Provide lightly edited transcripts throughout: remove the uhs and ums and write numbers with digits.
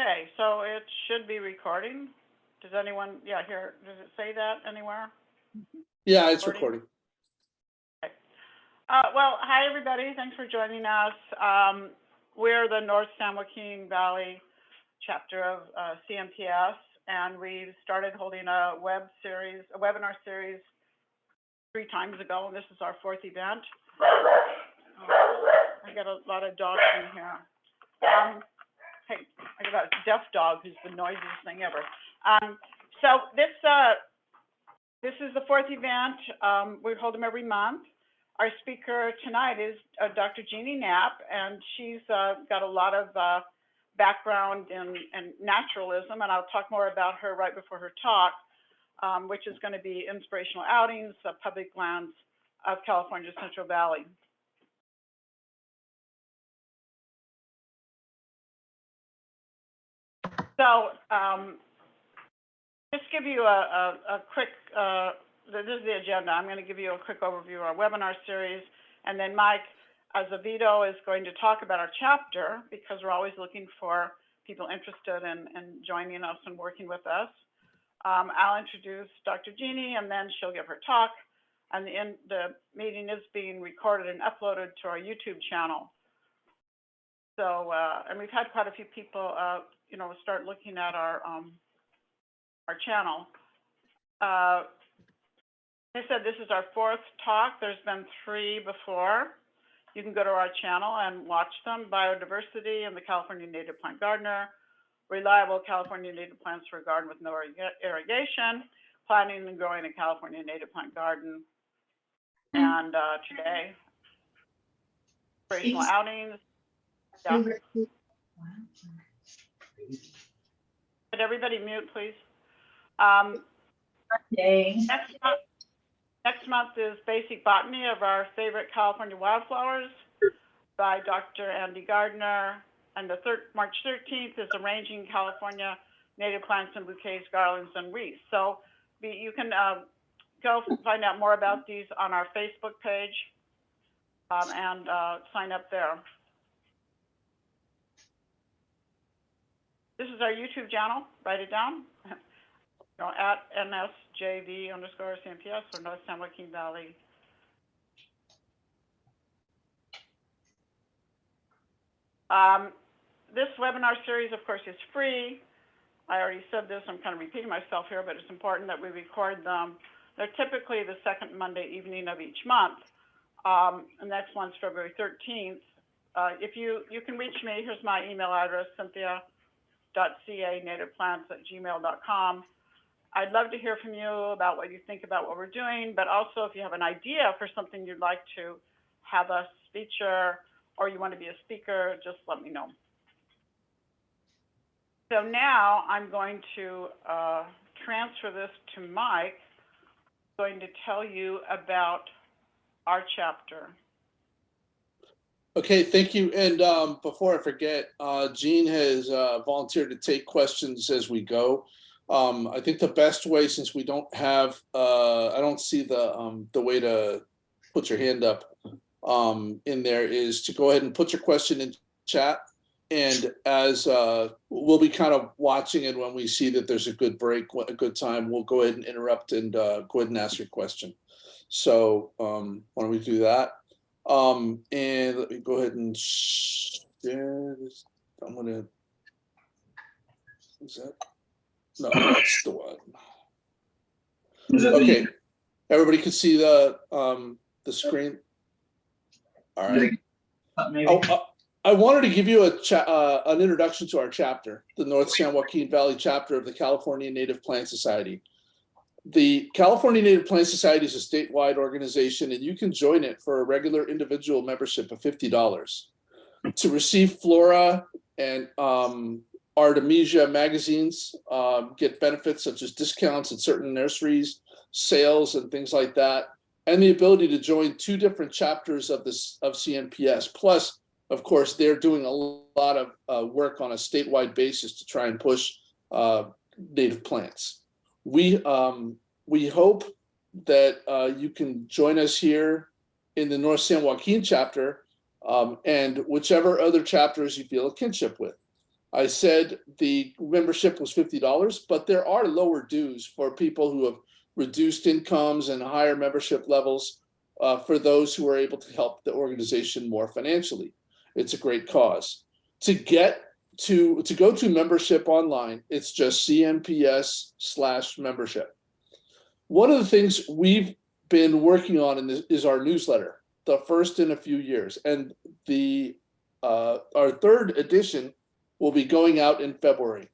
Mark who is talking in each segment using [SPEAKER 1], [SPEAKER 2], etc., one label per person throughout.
[SPEAKER 1] Okay, so it should be recording. Does anyone, yeah, here, does it say that anywhere?
[SPEAKER 2] Yeah, it's recording.
[SPEAKER 1] Okay. Well, hi, everybody. Thanks for joining us. We're the North San Joaquin Valley chapter of CMPS, and we started holding a webinar series 3 times ago, and this is our 4th event. I got a lot of dogs in here. Hey, I got a deaf dog who's the noisiest thing ever. So this is the 4th event. We hold them every month. Our speaker tonight is Dr. Jeannie Knapp, and she's got a lot of background in naturalism, and I'll talk more about her right before her talk, which is going to be Inspirational Outings, Public Lands of California's Central Valley. So just give you a quick, this is the agenda. I'm going to give you a quick overview of our webinar series, and then Mike Azevedo is going to talk about our chapter, because we're always looking for people interested in joining us and working with us. I'll introduce Dr. Jeannie, and then she'll give her talk, and the meeting is being recorded and uploaded to our YouTube channel. So, and we've had quite a few people, start looking at our channel. I said this is our 4th talk. There's been 3 before. You can go to our channel and watch them. Biodiversity and the California Native Plant Gardener, reliable California native plants for a garden with no irrigation, planting and growing a California native plant garden, and today, Inspirational Outings. Yeah. Could everybody mute, please? Next month is Basic Botany of our favorite California wildflowers by Dr. Andy Gardner. And March 13th is Arranging California Native Plants and Bouquets, Garlands, and Wreaths. So you can go find out more about these on our Facebook page and sign up there. This is our YouTube channel. Write it down. At NSJV_CMPS or North San Joaquin Valley. This webinar series, of course, is free. I already said this. I'm kind of repeating myself here, but it's important that we record them. They're typically the 2nd Monday evening of each month. And next one's February 13th. If you can reach me, here's my email address, cynthia.ca nativeplants@gmail.com. I'd love to hear from you about what you think about what we're doing, but also if you have an idea for something you'd like to have us feature, or you want to be a speaker, just let me know. So now I'm going to transfer this to Mike, who's going to tell you about our chapter.
[SPEAKER 2] Okay, thank you. And before I forget, Jean has volunteered to take questions as we go. I think the best way, since we don't have, I don't see the way to put your hand up in there, is to go ahead and put your question in chat. And as we'll be kind of watching, and when we see that there's a good break, a good time, we'll go ahead and interrupt and go ahead and ask your question. So why don't we do that? And let me go ahead and share this. I'm gonna, is that? No, that's the one. Okay, everybody can see the screen. All right. I wanted to give you an introduction to our chapter, the North San Joaquin Valley chapter of the California Native Plant Society. The California Native Plant Society is a statewide organization, and you can join it for a regular individual membership of $50 to receive Flora and Artemisia magazines, get benefits such as discounts at certain nurseries, sales, and things like that, and the ability to join 2 different chapters of CNPS. Plus, of course, they're doing a lot of work on a statewide basis to try and push native plants. We hope that you can join us here in the North San Joaquin chapter and whichever other chapters you feel a kinship with. I said the membership was $50, but there are lower dues for people who have reduced incomes and higher membership levels, for those who are able to help the organization more financially. It's a great cause. To go to membership online, it's just CNPS/membership. One of the things we've been working on is our newsletter, the first in a few years, and our third edition will be going out in February.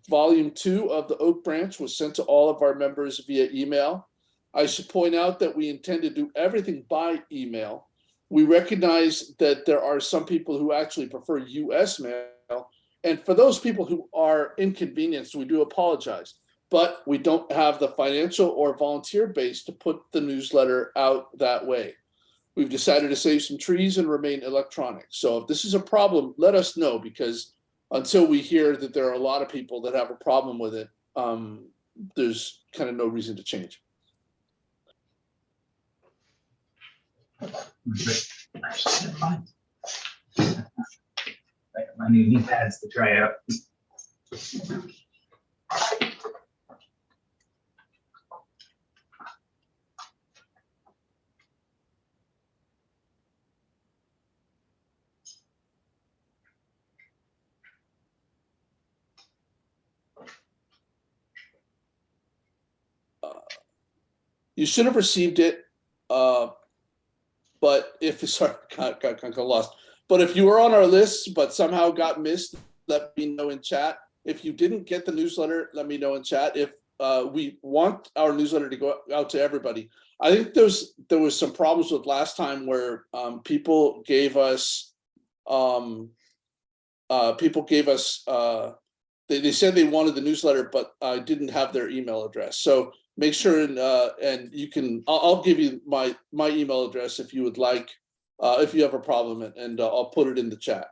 [SPEAKER 2] Volume 2 of the Oak Branch was sent to all of our members via email. I should point out that we intend to do everything by email. We recognize that there are some people who actually prefer US mail, and for those people who are inconvenienced, we do apologize. But we don't have the financial or volunteer base to put the newsletter out that way. We've decided to save some trees and remain electronic. So if this is a problem, let us know, because until we hear that there are a lot of people that have a problem with it, there's kind of no reason to change.
[SPEAKER 3] My new knee pads to try out.
[SPEAKER 2] You should have received it, but if sorry, got lost. But if you were on our list but somehow got missed, let me know in chat. If you didn't get the newsletter, let me know in chat. If we want our newsletter to go out to everybody. I think there was some problems with last time where people gave us they said they wanted the newsletter, but I didn't have their email address. So make sure and you can. I'll give you my email address if you would like, if you have a problem, and I'll put it in the chat.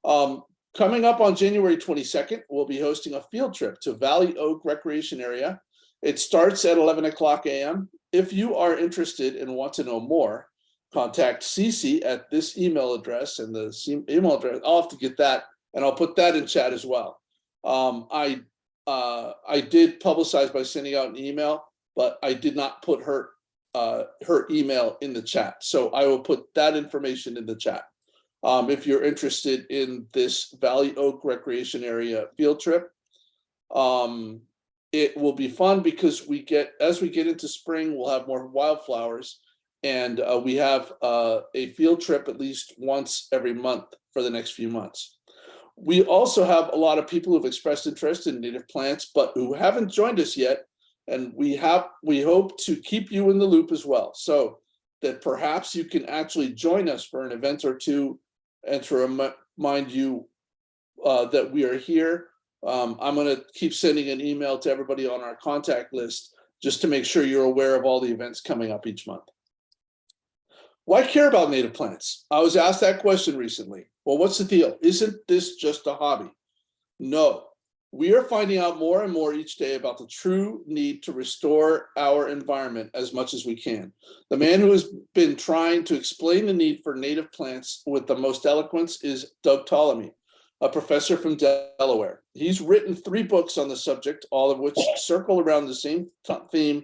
[SPEAKER 2] Coming up on January 22nd, we'll be hosting a field trip to Valley Oak Recreation Area. It starts at 11 o'clock a.m. If you are interested and want to know more, contact Cece at this email address, and the email address, I'll have to get that, and I'll put that in chat as well. I did publicize by sending out an email, but I did not put her email in the chat. So I will put that information in the chat. If you're interested in this Valley Oak Recreation Area field trip, it will be fun because as we get into spring, we'll have more wildflowers, and we have a field trip at least once every month for the next few months. We also have a lot of people who've expressed interest in native plants, but who haven't joined us yet. And we hope to keep you in the loop as well, so that perhaps you can actually join us for an event or two, and to remind you that we are here. I'm going to keep sending an email to everybody on our contact list just to make sure you're aware of all the events coming up each month. Why care about native plants? I was asked that question recently. Well, what's the deal? Isn't this just a hobby? No, we are finding out more and more each day about the true need to restore our environment as much as we can. The man who has been trying to explain the need for native plants with the most eloquence is Doug Ptolemy, a professor from Delaware. He's written 3 books on the subject, all of which circle around the same theme,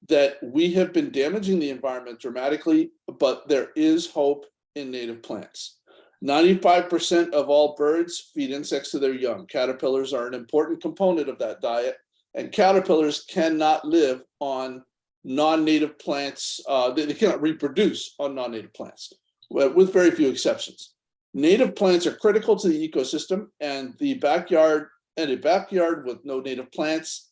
[SPEAKER 2] that we have been damaging the environment dramatically, but there is hope in native plants. 95% of all birds feed insects to their young. Caterpillars are an important component of that diet, and caterpillars cannot live on non-native plants. They cannot reproduce on non-native plants, with very few exceptions. Native plants are critical to the ecosystem, and a backyard with no native plants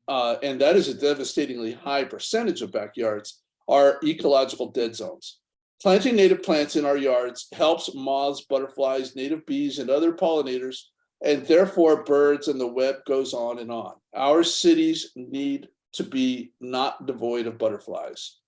[SPEAKER 2] and that is a devastatingly high percentage of backyards, are ecological dead zones. Planting native plants in our yards helps moths, butterflies, native bees, and other pollinators, and therefore birds, and the web goes on and on. Our cities need to be not devoid of butterflies.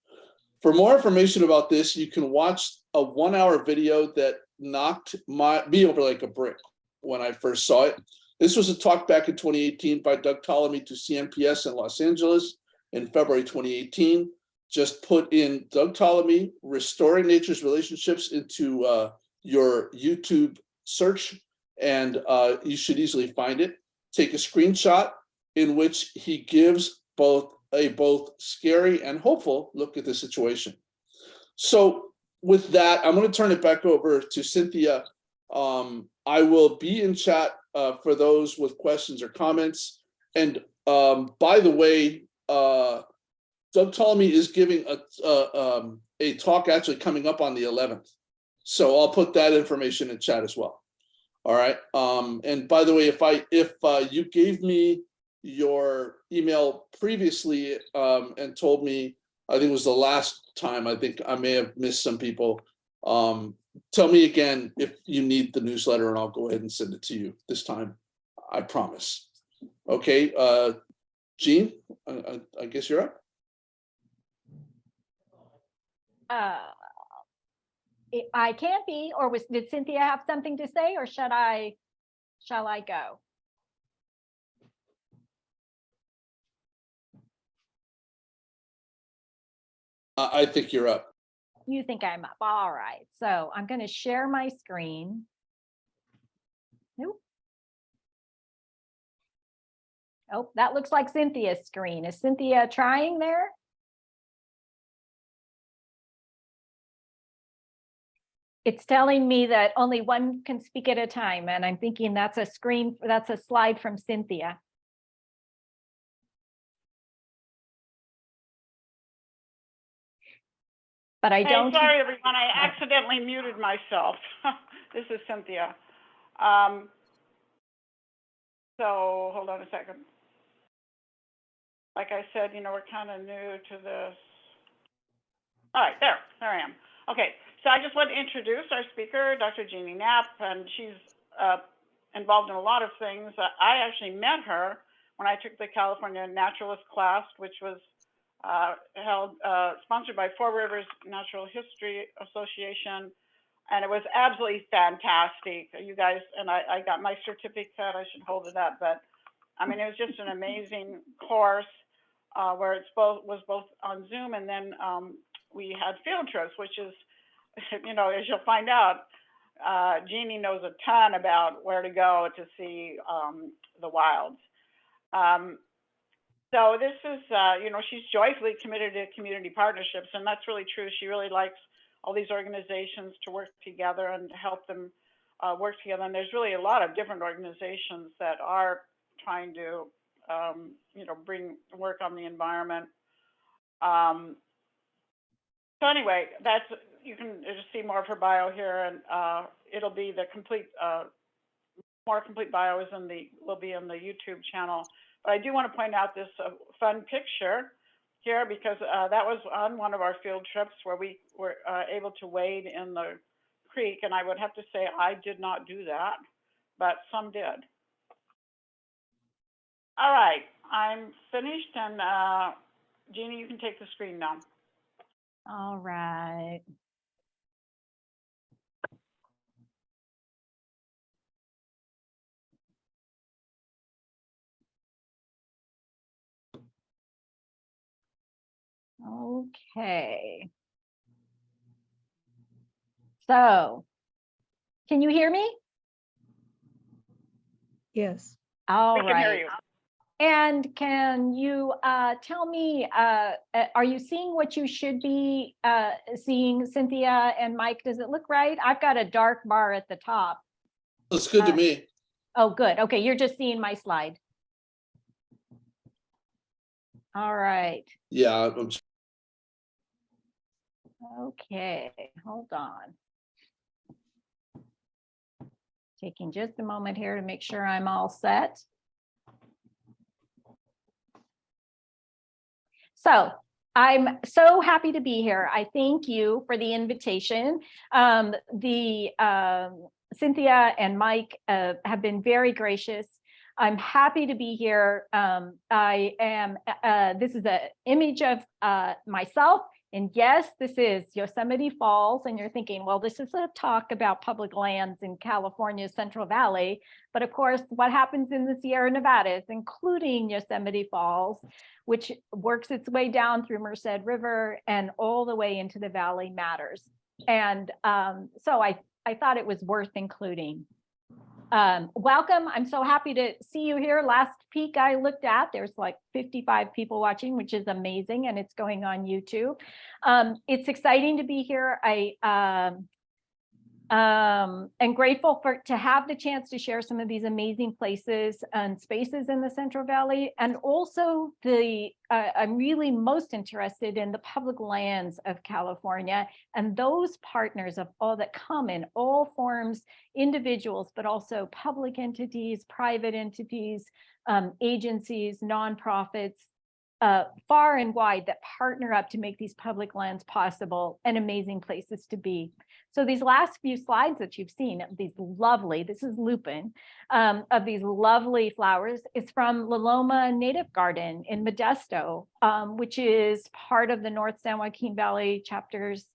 [SPEAKER 2] For more information about this, you can watch a 1-hour video that knocked me over like a brick when I first saw it. This was a talk back in 2018 by Doug Ptolemy to CNPS in Los Angeles in February 2018. Just put in Doug Ptolemy, Restoring Nature's Relationships, into your YouTube search, and you should easily find it. Take a screenshot in which he gives both scary and hopeful look at the situation. So with that, I'm going to turn it back over to Cynthia. I will be in chat for those with questions or comments. And by the way, Doug Ptolemy is giving a talk actually coming up on the 11th. So I'll put that information in chat as well. All right. And by the way, if you gave me your email previously and told me, I think it was the last time, I think I may have missed some people. Tell me again if you need the newsletter and I'll go ahead and send it to you this time. I promise. Okay. Jean, I guess you're up.
[SPEAKER 4] I can't be, or did Cynthia have something to say, or shall I go?
[SPEAKER 2] I think you're up.
[SPEAKER 4] You think I'm up? All right. So I'm going to share my screen. Nope. Oh, that looks like Cynthia's screen. Is Cynthia trying there? It's telling me that only one can speak at a time, and I'm thinking that's a slide from Cynthia. But I don't.
[SPEAKER 1] Sorry, everyone. I accidentally muted myself. This is Cynthia. So hold on a second. Like I said, we're kind of new to this. All right, there I am. Okay, so I just want to introduce our speaker, Dr. Jeannie Knapp, and she's involved in a lot of things. I actually met her when I took the California Naturalist class, which was sponsored by Four Rivers Natural History Association, and it was absolutely fantastic. You guys, and I got my certificate. I should hold it up, but I mean, it was just an amazing course where it was both on Zoom, and then we had field trips, which is, as you'll find out, Jeannie knows a ton about where to go to see the wilds. So this is, she's joyfully committed to community partnerships, and that's really true. She really likes all these organizations to work together and to help them work together. And there's really a lot of different organizations that are trying to, bring work on the environment. So anyway, you can just see more of her bio here, and it'll be the complete, more complete bio will be in the YouTube channel. But I do want to point out this fun picture here, because that was on one of our field trips where we were able to wade in the creek, and I would have to say I did not do that, but some did. All right, I'm finished, and Jeannie, you can take the screen now.
[SPEAKER 4] All right. Okay. So, can you hear me?
[SPEAKER 5] Yes.
[SPEAKER 4] All
[SPEAKER 1] We can
[SPEAKER 4] right.
[SPEAKER 1] hear you.
[SPEAKER 4] And can you tell me, are you seeing what you should be seeing, Cynthia and Mike? Does it look right? I've got a dark bar at the top.
[SPEAKER 2] Looks good to me.
[SPEAKER 4] Oh, good. Okay, you're just seeing my slide. All right.
[SPEAKER 2] Yeah.
[SPEAKER 4] Okay, hold on. Taking just a moment here to make sure I'm all set. So I'm so happy to be here. I thank you for the invitation. Cynthia and Mike have been very gracious. I'm happy to be here. This is an image of myself. And yes, this is Yosemite Falls. And you're thinking, well, this is a talk about public lands in California's Central Valley. But of course, what happens in the Sierra Nevadas, including Yosemite Falls, which works its way down through Merced River and all the way into the valley, matters. And so I thought it was worth including. Welcome. I'm so happy to see you here. Last peek I looked at, there's like 55 people watching, which is amazing, and it's going on YouTube. It's exciting to be here. And grateful to have the chance to share some of these amazing places and spaces in the Central Valley. And also I'm really most interested in the public lands of California and those partners of all that come in all forms, individuals, but also public entities, private entities, agencies, nonprofits, far and wide, that partner up to make these public lands possible and amazing places to be. So these last few slides that you've seen, this is lupin, of these lovely flowers, is from La Loma Native Garden in Modesto, which is part of the North San Joaquin Valley chapter's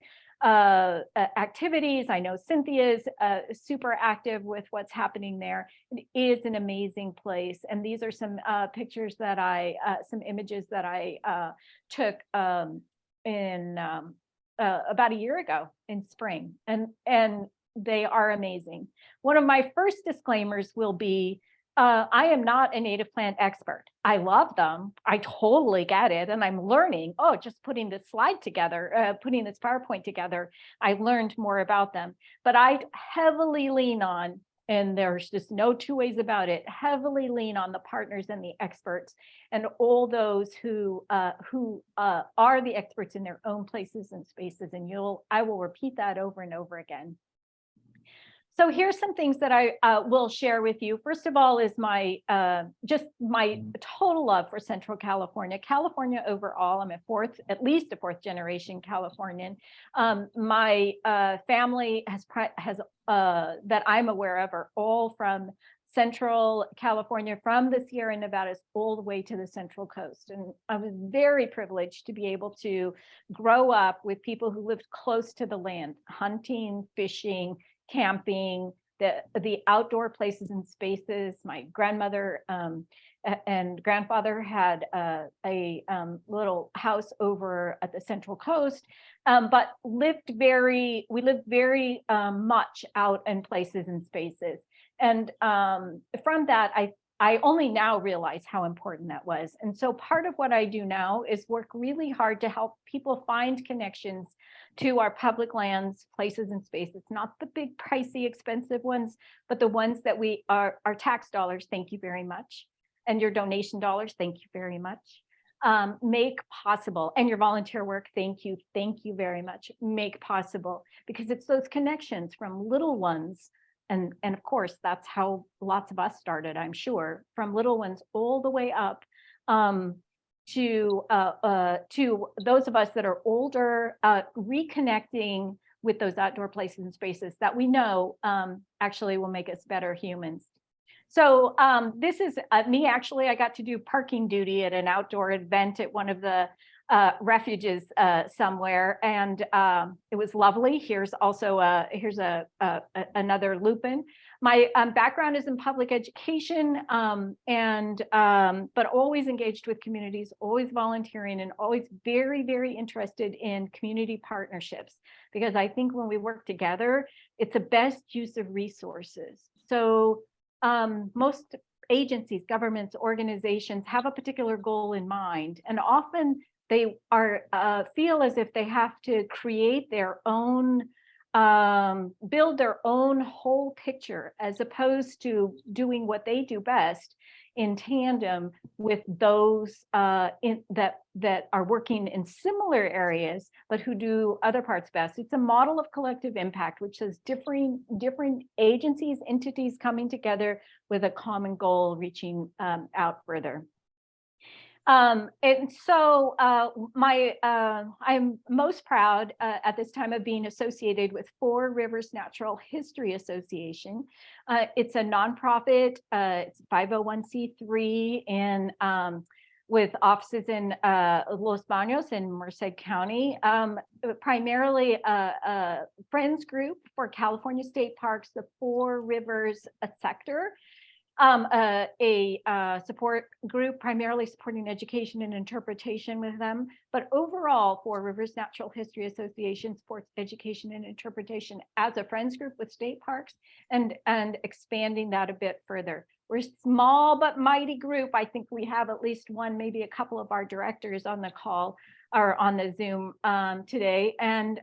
[SPEAKER 4] activities. I know Cynthia's super active with what's happening there. It is an amazing place. And these are some pictures that some images that I took in about a year ago in spring, and they are amazing. One of my first disclaimers will be, I am not a native plant expert. I love them. I totally get it. And I'm learning, just putting this slide together, putting this PowerPoint together, I learned more about them. But I heavily lean on, and there's just no two ways about it, heavily lean on the partners and the experts and all those who are the experts in their own places and spaces. And I will repeat that over and over again. So here's some things that I will share with you. First of all is just my total love for Central California. California overall, I'm at least a fourth generation Californian. My family has that I'm aware of are all from Central California, from the Sierra Nevadas all the way to the Central Coast. And I was very privileged to be able to grow up with people who lived close to the land, hunting, fishing, camping, the outdoor places and spaces. My grandmother and grandfather had a little house over at the Central Coast, but we lived very much out in places and spaces. And from that, I only now realize how important that was. And so part of what I do now is work really hard to help people find connections to our public lands, places and spaces, not the big, pricey, expensive ones, but the ones that our tax dollars, thank you very much, and your donation dollars, thank you very much, make possible, and your volunteer work, thank you very much, make possible, because it's those connections from little ones. And of course, that's how lots of us started, I'm sure, from little ones all the way up to those of us that are older, reconnecting with those outdoor places and spaces that we know actually will make us better humans. So this is me, actually. I got to do parking duty at an outdoor event at one of the refuges somewhere, and it was lovely. Here's also another lupin. My background is in public education, but always engaged with communities, always volunteering, and always very, very interested in community partnerships, because I think when we work together, it's the best use of resources. So most agencies, governments, organizations have a particular goal in mind, and often they feel as if they have to create their own, build their own whole picture, as opposed to doing what they do best in tandem with those that are working in similar areas, but who do other parts best. It's a model of collective impact, which says different agencies, entities coming together with a common goal, reaching out further. And so I'm most proud at this time of being associated with Four Rivers Natural History Association. It's a nonprofit, it's 501c3 with offices in Los Baños in Merced County, primarily a friends group for California state parks, the Four Rivers sector. Support group primarily supporting education and interpretation with them, but overall Four Rivers Natural History Association supports education and interpretation as a friends group with state parks, and expanding that a bit further. We're a small but mighty group. I think we have at least one, maybe a couple of our directors on the call or on the Zoom today, and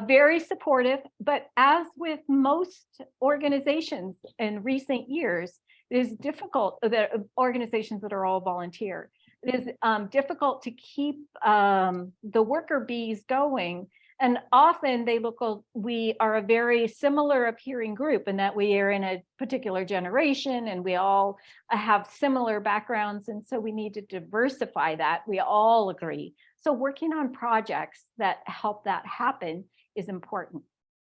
[SPEAKER 4] very supportive. But as with most organizations in recent years, it is difficult, that organizations that are all volunteer, it is difficult to keep the worker bees going. And often we are a very similar appearing group in that we are in a particular generation and we all have similar backgrounds. And so we need to diversify that. We all agree. So working on projects that help that happen is important.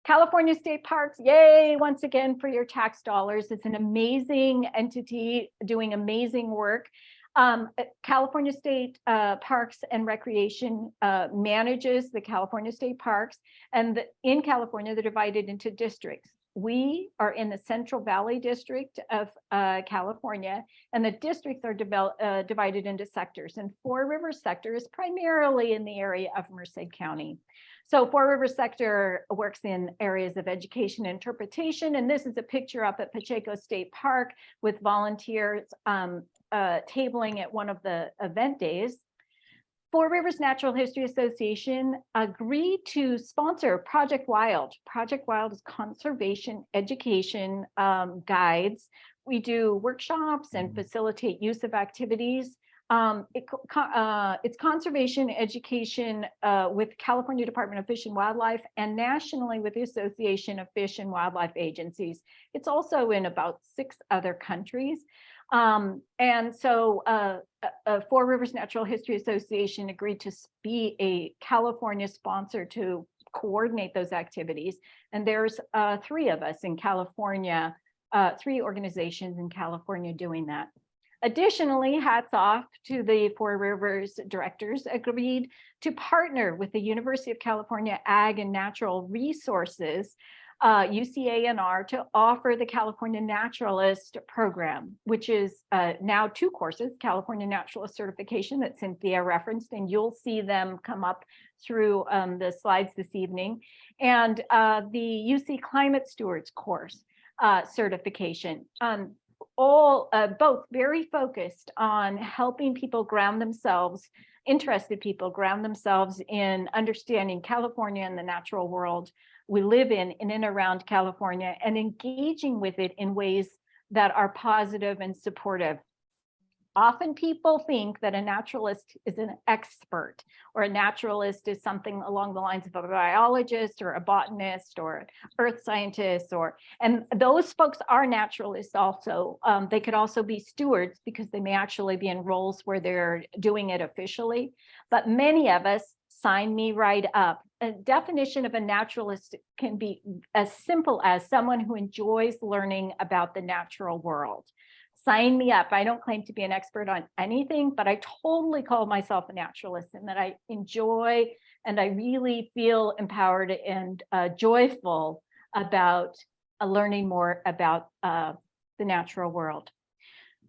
[SPEAKER 4] California State Parks, yay, once again, for your tax dollars. It's an amazing entity doing amazing work. California State Parks and Recreation manages the California State Parks, and in California, they're divided into districts. We are in the Central Valley District of California, and the districts are divided into sectors. And Four Rivers sector is primarily in the area of Merced County. So Four Rivers sector works in areas of education and interpretation. And this is a picture up at Pacheco State Park with volunteers tabling at one of the event days. Four Rivers Natural History Association agreed to sponsor Project Wild. Project Wild is conservation education guides. We do workshops and facilitate use of activities. It's conservation education with California Department of Fish and Wildlife and nationally with the Association of Fish and Wildlife Agencies. It's also in about 6 other countries. And so Four Rivers Natural History Association agreed to be a California sponsor to coordinate those activities. And there's 3 of us in California, 3 organizations in California doing that. Additionally, hats off to the Four Rivers directors, agreed to partner with the University of California Ag and Natural Resources, UCANR, to offer the California Naturalist program, which is now 2 courses, California Naturalist Certification that Cynthia referenced, and you'll see them come up through the slides this evening, and the UC Climate Stewards course certification. Both very focused on helping people ground themselves, interested people ground themselves in understanding California and the natural world we live in and around California, and engaging with it in ways that are positive and supportive. Often people think that a naturalist is an expert, or a naturalist is something along the lines of a biologist or a botanist or an earth scientist, and those folks are naturalists also. They could also be stewards because they may actually be in roles where they're doing it officially. But many of us, sign me right up. A definition of a naturalist can be as simple as someone who enjoys learning about the natural world. Sign me up. I don't claim to be an expert on anything, but I totally call myself a naturalist, and that I enjoy and I really feel empowered and joyful about learning more about the natural world.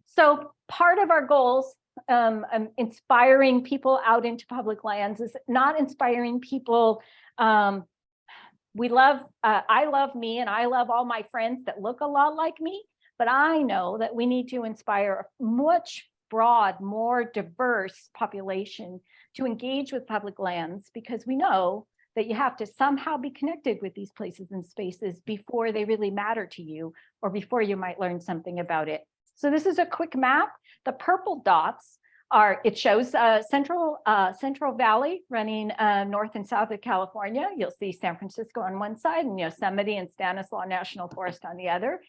[SPEAKER 4] So part of our goals, inspiring people out into public lands, is not inspiring people. I love me and I love all my friends that look a lot like me. But I know that we need to inspire a much broad, more diverse population to engage with public lands, because we know that you have to somehow be connected with these places and spaces before they really matter to you, or before you might learn something about it. So this is a quick map. The purple dots it shows Central Valley running north and south of California. You'll see San Francisco on one side and Yosemite and Stanislaus National Forest on the other.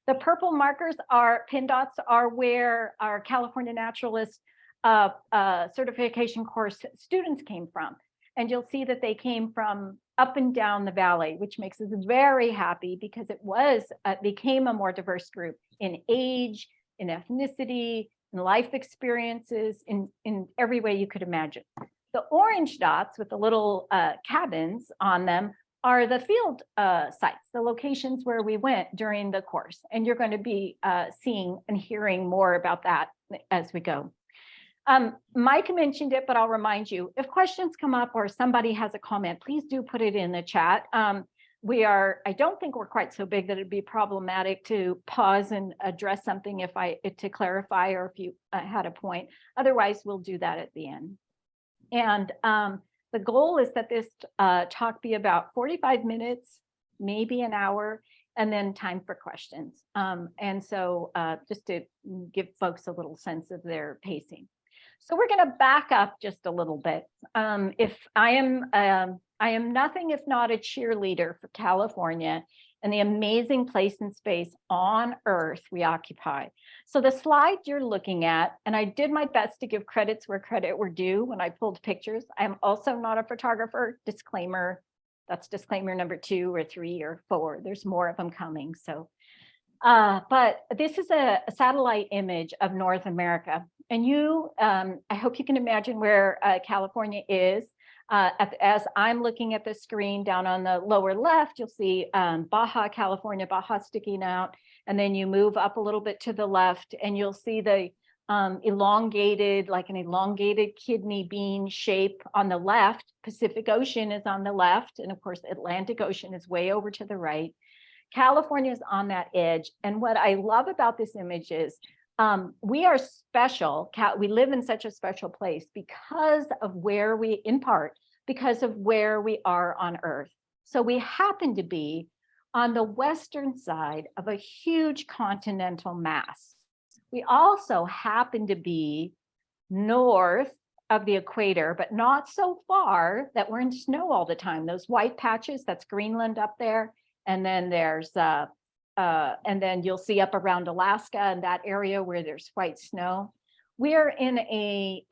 [SPEAKER 4] The purple markers pin dots are where our California Naturalist certification course students came from. And you'll see that they came from up and down the valley, which makes us very happy, because it became a more diverse group in age, in ethnicity, in life experiences, in every way you could imagine. The orange dots with the little cabins on them are the field sites, the locations where we went during the course. And you're going to be seeing and hearing more about that as we go. Mike mentioned it, but I'll remind you, if questions come up or somebody has a comment, please do put it in the chat. I don't think we're quite so big that it'd be problematic to pause and address something to clarify, or if you had a point. Otherwise, we'll do that at the end. And the goal is that this talk be about 45 minutes, maybe an hour, and then time for questions. And so just to give folks a little sense of their pacing. So we're going to back up just a little bit. If I am nothing if not a cheerleader for California and the amazing place and space on Earth we occupy. So the slide you're looking at, and I did my best to give credits where credit were due when I pulled pictures. I'm also not a photographer. Disclaimer. That's disclaimer number 2 or 3 or 4. There's more of them coming. So, but this is a satellite image of North America. And I hope you can imagine where California is. As I'm looking at the screen down on the lower left, you'll see Baja California, Baja sticking out. And then you move up a little bit to the left and you'll see the elongated, like an elongated kidney bean shape on the left. Pacific Ocean is on the left. And of course, Atlantic Ocean is way over to the right. California is on that edge. And what I love about this image is we are special. We live in such a special place because of where in part, because of where we are on Earth. So we happen to be on the western side of a huge continental mass. We also happen to be north of the equator, but not so far that we're in snow all the time. Those white patches, that's Greenland up there. And then there's and then you'll see up around Alaska and that area where there's white snow. We're in a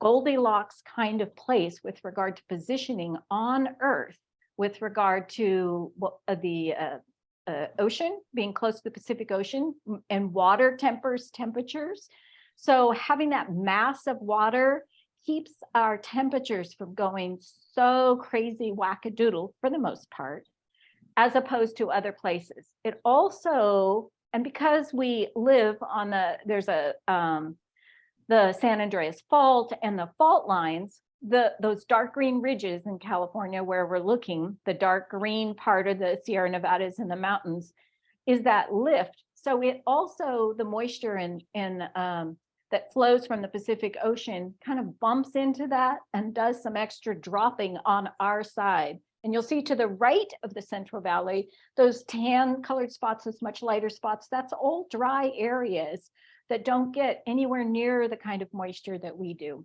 [SPEAKER 4] Goldilocks kind of place with regard to positioning on Earth, with regard to the ocean, being close to the Pacific Ocean, and water temperatures. So having that mass of water keeps our temperatures from going so crazy wackadoodle for the most part, as opposed to other places. It also, and because we live on there's the San Andreas Fault and the fault lines, those dark green ridges in California where we're looking, the dark green part of the Sierra Nevadas and the mountains is that lift. So it also, the moisture that flows from the Pacific Ocean kind of bumps into that and does some extra dropping on our side. And you'll see to the right of the Central Valley, those tan colored spots, those much lighter spots, that's all dry areas that don't get anywhere near the kind of moisture that we do.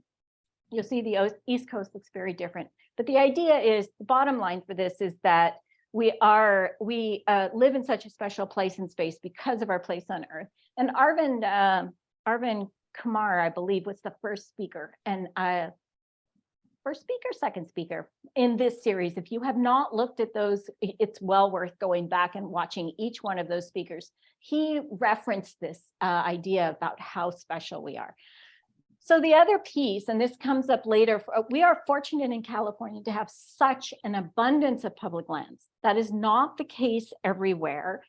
[SPEAKER 4] You'll see the East Coast looks very different. But the idea is, the bottom line for this is that we live in such a special place in space because of our place on Earth. And Arvind Kumar, I believe, was the first speaker. And first speaker, second speaker in this series. If you have not looked at those, it's well worth going back and watching each one of those speakers. He referenced this idea about how special we are. So the other piece, and this comes up later, we are fortunate in California to have such an abundance of public lands. That is not the case everywhere.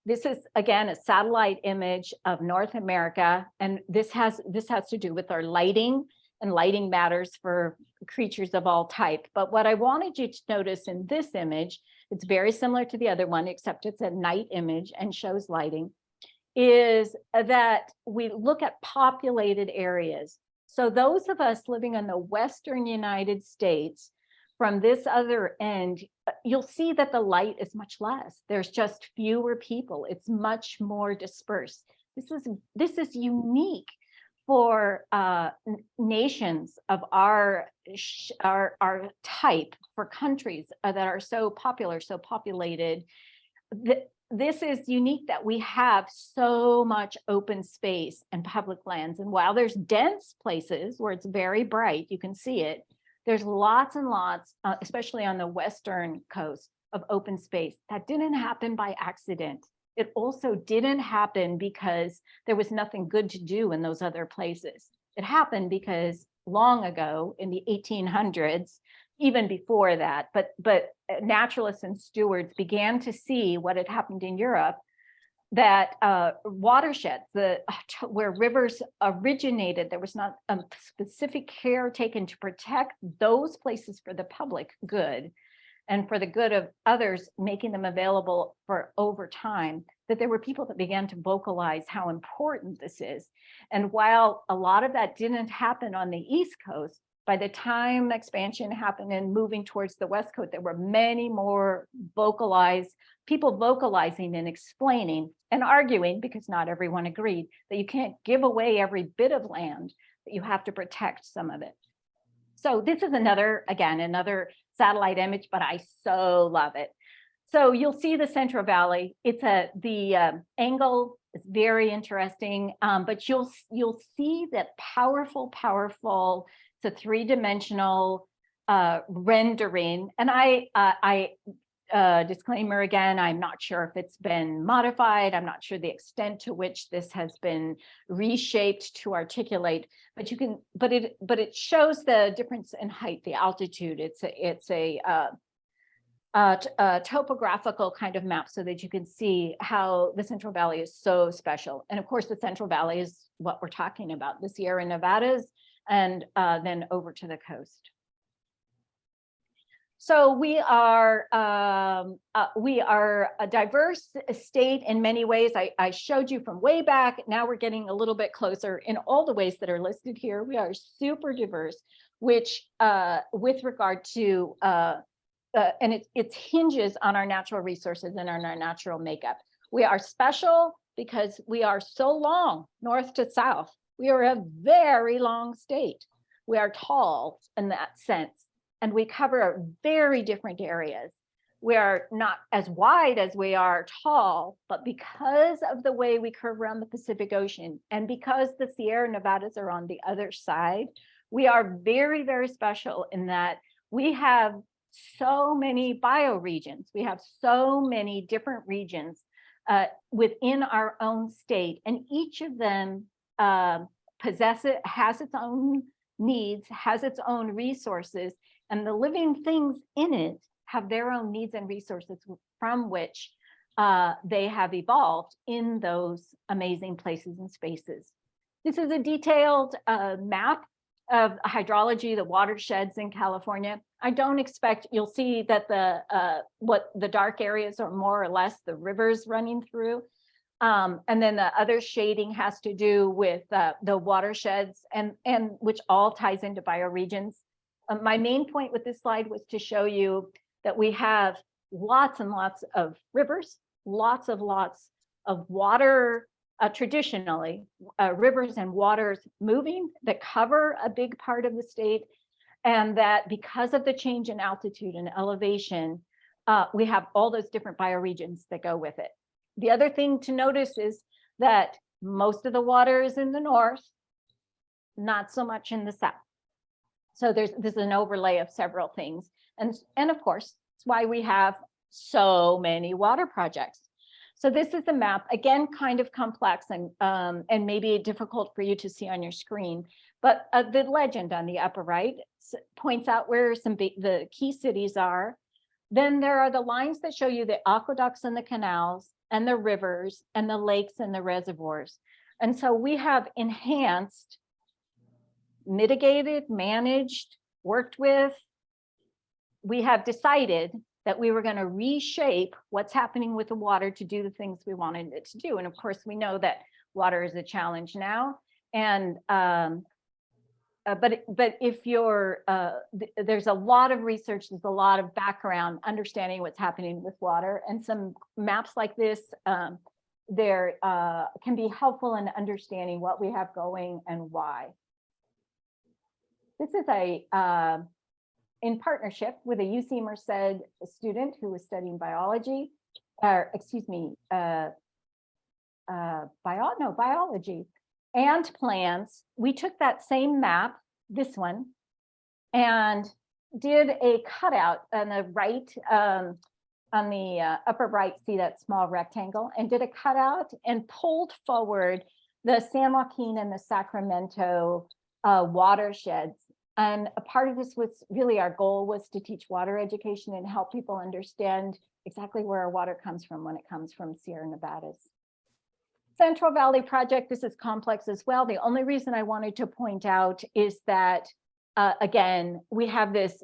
[SPEAKER 4] This is, again, a satellite image of North America, and this has to do with our lighting, and lighting matters for creatures of all type. But what I wanted you to notice in this image, it's very similar to the other one, except it's a night image and shows lighting, is that we look at populated areas. So those of us living in the Western United States, from this other end, you'll see that the light is much less. There's just fewer people. It's much more dispersed. This is unique for nations of our type, for countries that are so popular, so populated. This is unique that we have so much open space and public lands. And while there's dense places where it's very bright, you can see it, there's lots and lots, especially on the Western coast, of open space. That didn't happen by accident. It also didn't happen because there was nothing good to do in those other places. It happened because long ago in the 1800s, even before that, but naturalists and stewards began to see what had happened in Europe, that watersheds, where rivers originated, there was not a specific care taken to protect those places for the public good and for the good of others, making them available for over time, that there were people that began to vocalize how important this is. And while a lot of that didn't happen on the East Coast, by the time expansion happened and moving towards the West Coast, there were many more people vocalizing and explaining and arguing, because not everyone agreed, that you can't give away every bit of land, that you have to protect some of it. So this is another satellite image, but I so love it. So you'll see the Central Valley. The angle is very interesting, but you'll see that powerful, it's a three-dimensional rendering. And I disclaimer again, I'm not sure if it's been modified. I'm not sure the extent to which this has been reshaped to articulate, but it shows the difference in height, the altitude. It's a topographical kind of map so that you can see how the Central Valley is so special. And of course, the Central Valley is what we're talking about, the Sierra Nevadas, and then over to the coast. So we are a diverse state in many ways. I showed you from way back. Now we're getting a little bit closer in all the ways that are listed here. We are super diverse, which with regard to, and it hinges on our natural resources and on our natural makeup. We are special because we are so long, north to south. We are a very long state. We are tall in that sense. And we cover very different areas. We are not as wide as we are tall, but because of the way we curve around the Pacific Ocean, and because the Sierra Nevadas are on the other side, we are very, very special in that we have so many bioregions. We have so many different regions within our own state, and each of them has its own needs, has its own resources, and the living things in it have their own needs and resources from which they have evolved in those amazing places and spaces. This is a detailed map of hydrology, the watersheds in California. I don't expect, you'll see that what the dark areas are more or less the rivers running through. And then the other shading has to do with the watersheds, and which all ties into bioregions. My main point with this slide was to show you that we have lots and lots of rivers, lots of water, traditionally, rivers and waters moving that cover a big part of the state. And that because of the change in altitude and elevation, we have all those different bioregions that go with it. The other thing to notice is that most of the water is in the north, not so much in the south. So this is an overlay of several things. And of course, it's why we have so many water projects. So this is the map, again, kind of complex and maybe difficult for you to see on your screen, but the legend on the upper right points out where the key cities are. Then there are the lines that show you the aqueducts and the canals and the rivers and the lakes and the reservoirs. And so we have enhanced, mitigated, managed, worked with. We have decided that we were going to reshape what's happening with the water to do the things we wanted it to do. And of course, we know that water is a challenge now. And but if you're, there's a lot of research, there's a lot of background understanding what's happening with water, and some maps like this, there can be helpful in understanding what we have going and why. This is in partnership with a UC Merced student who was studying biology, biology and plants. We took that same map, this one, and did a cutout on the right, on the upper right, see that small rectangle, and did a cutout and pulled forward the San Joaquin and the Sacramento watersheds And a part of this was really our goal was to teach water education and help people understand exactly where our water comes from when it comes from Sierra Nevadas. Central Valley Project, this is complex as well. The only reason I wanted to point out is that, again, we have this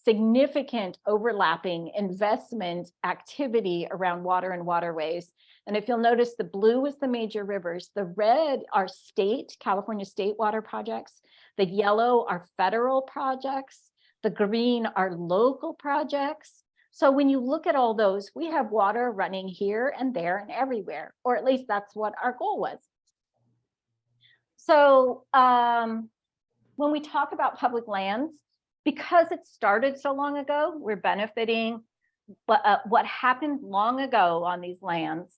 [SPEAKER 4] significant overlapping investment activity around water and waterways. And if you'll notice, the blue is the major rivers, the red are state, California state water projects, the yellow are federal projects, the green are local projects. So when you look at all those, we have water running here and there and everywhere, or at least that's what our goal was. So when we talk about public lands, because it started so long ago, we're benefiting, but what happened long ago on these lands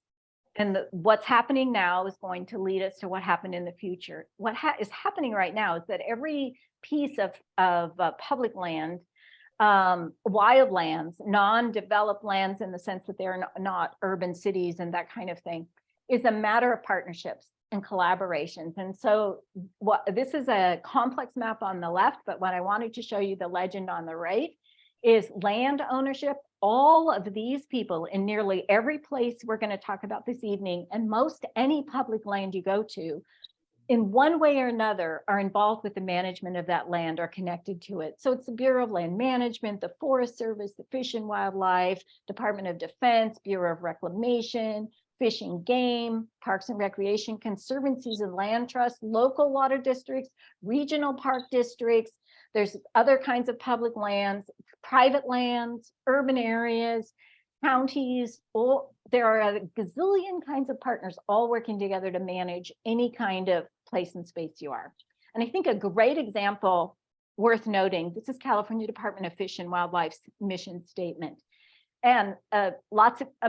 [SPEAKER 4] and what's happening now is going to lead us to what happened in the future. What is happening right now is that every piece of public land, wild lands, non-developed lands in the sense that they're not urban cities and that kind of thing, is a matter of partnerships and collaborations. And so this is a complex map on the left, but what I wanted to show you, the legend on the right, is land ownership. All of these people in nearly every place we're going to talk about this evening, and most any public land you go to, in one way or another are involved with the management of that land or connected to it. So it's the Bureau of Land Management, the Forest Service, the Fish and Wildlife, Department of Defense, Bureau of Reclamation, Fish and Game, Parks and Recreation, Conservancies and Land Trusts, local water districts, regional park districts. There's other kinds of public lands, private lands, urban areas, counties. There are a gazillion kinds of partners all working together to manage any kind of place and space you are. And I think a great example worth noting, this is California Department of Fish and Wildlife's mission statement. And a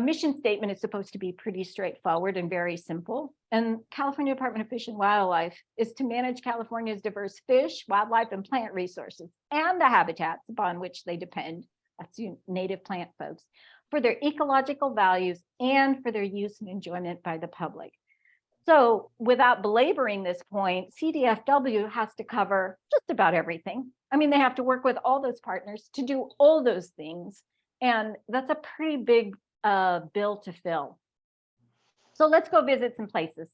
[SPEAKER 4] mission statement is supposed to be pretty straightforward and very simple. And California Department of Fish and Wildlife is to manage California's diverse fish, wildlife, and plant resources, and the habitats upon which they depend, that's you native plant folks, for their ecological values and for their use and enjoyment by the public. So without belaboring this point, CDFW has to cover just about everything. I mean, they have to work with all those partners to do all those things. And that's a pretty big bill to fill. So let's go visit some places.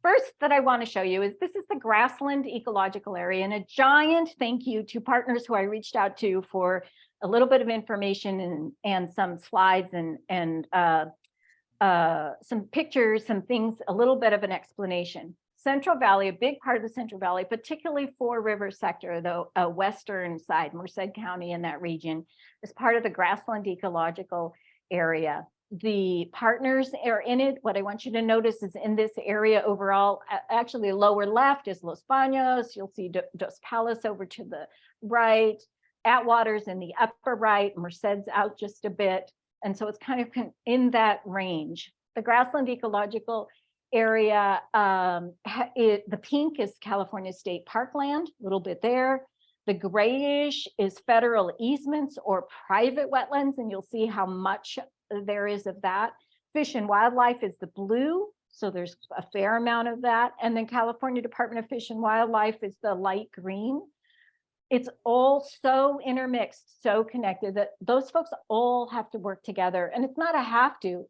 [SPEAKER 4] First that I want to show you is this is the Grassland Ecological Area, and a giant thank you to partners who I reached out to for a little bit of information and some slides and some pictures, some things, a little bit of an explanation. Central Valley, a big part of the Central Valley, particularly Four Rivers sector, the western side, Merced County in that region, is part of the Grassland Ecological Area. The partners are in it. What I want you to notice is in this area overall, actually lower left is Los Baños. You'll see Dos Palos over to the right, Atwater's in the upper right, Merced's out just a bit. And so it's kind of in that range. The Grassland Ecological Area, the pink is California State Parkland, a little bit there. The grayish is federal easements or private wetlands, and you'll see how much there is of that. Fish and Wildlife is the blue, so there's a fair amount of that. And then California Department of Fish and Wildlife is the light green. It's all so intermixed, so connected that those folks all have to work together. And it's not a have to.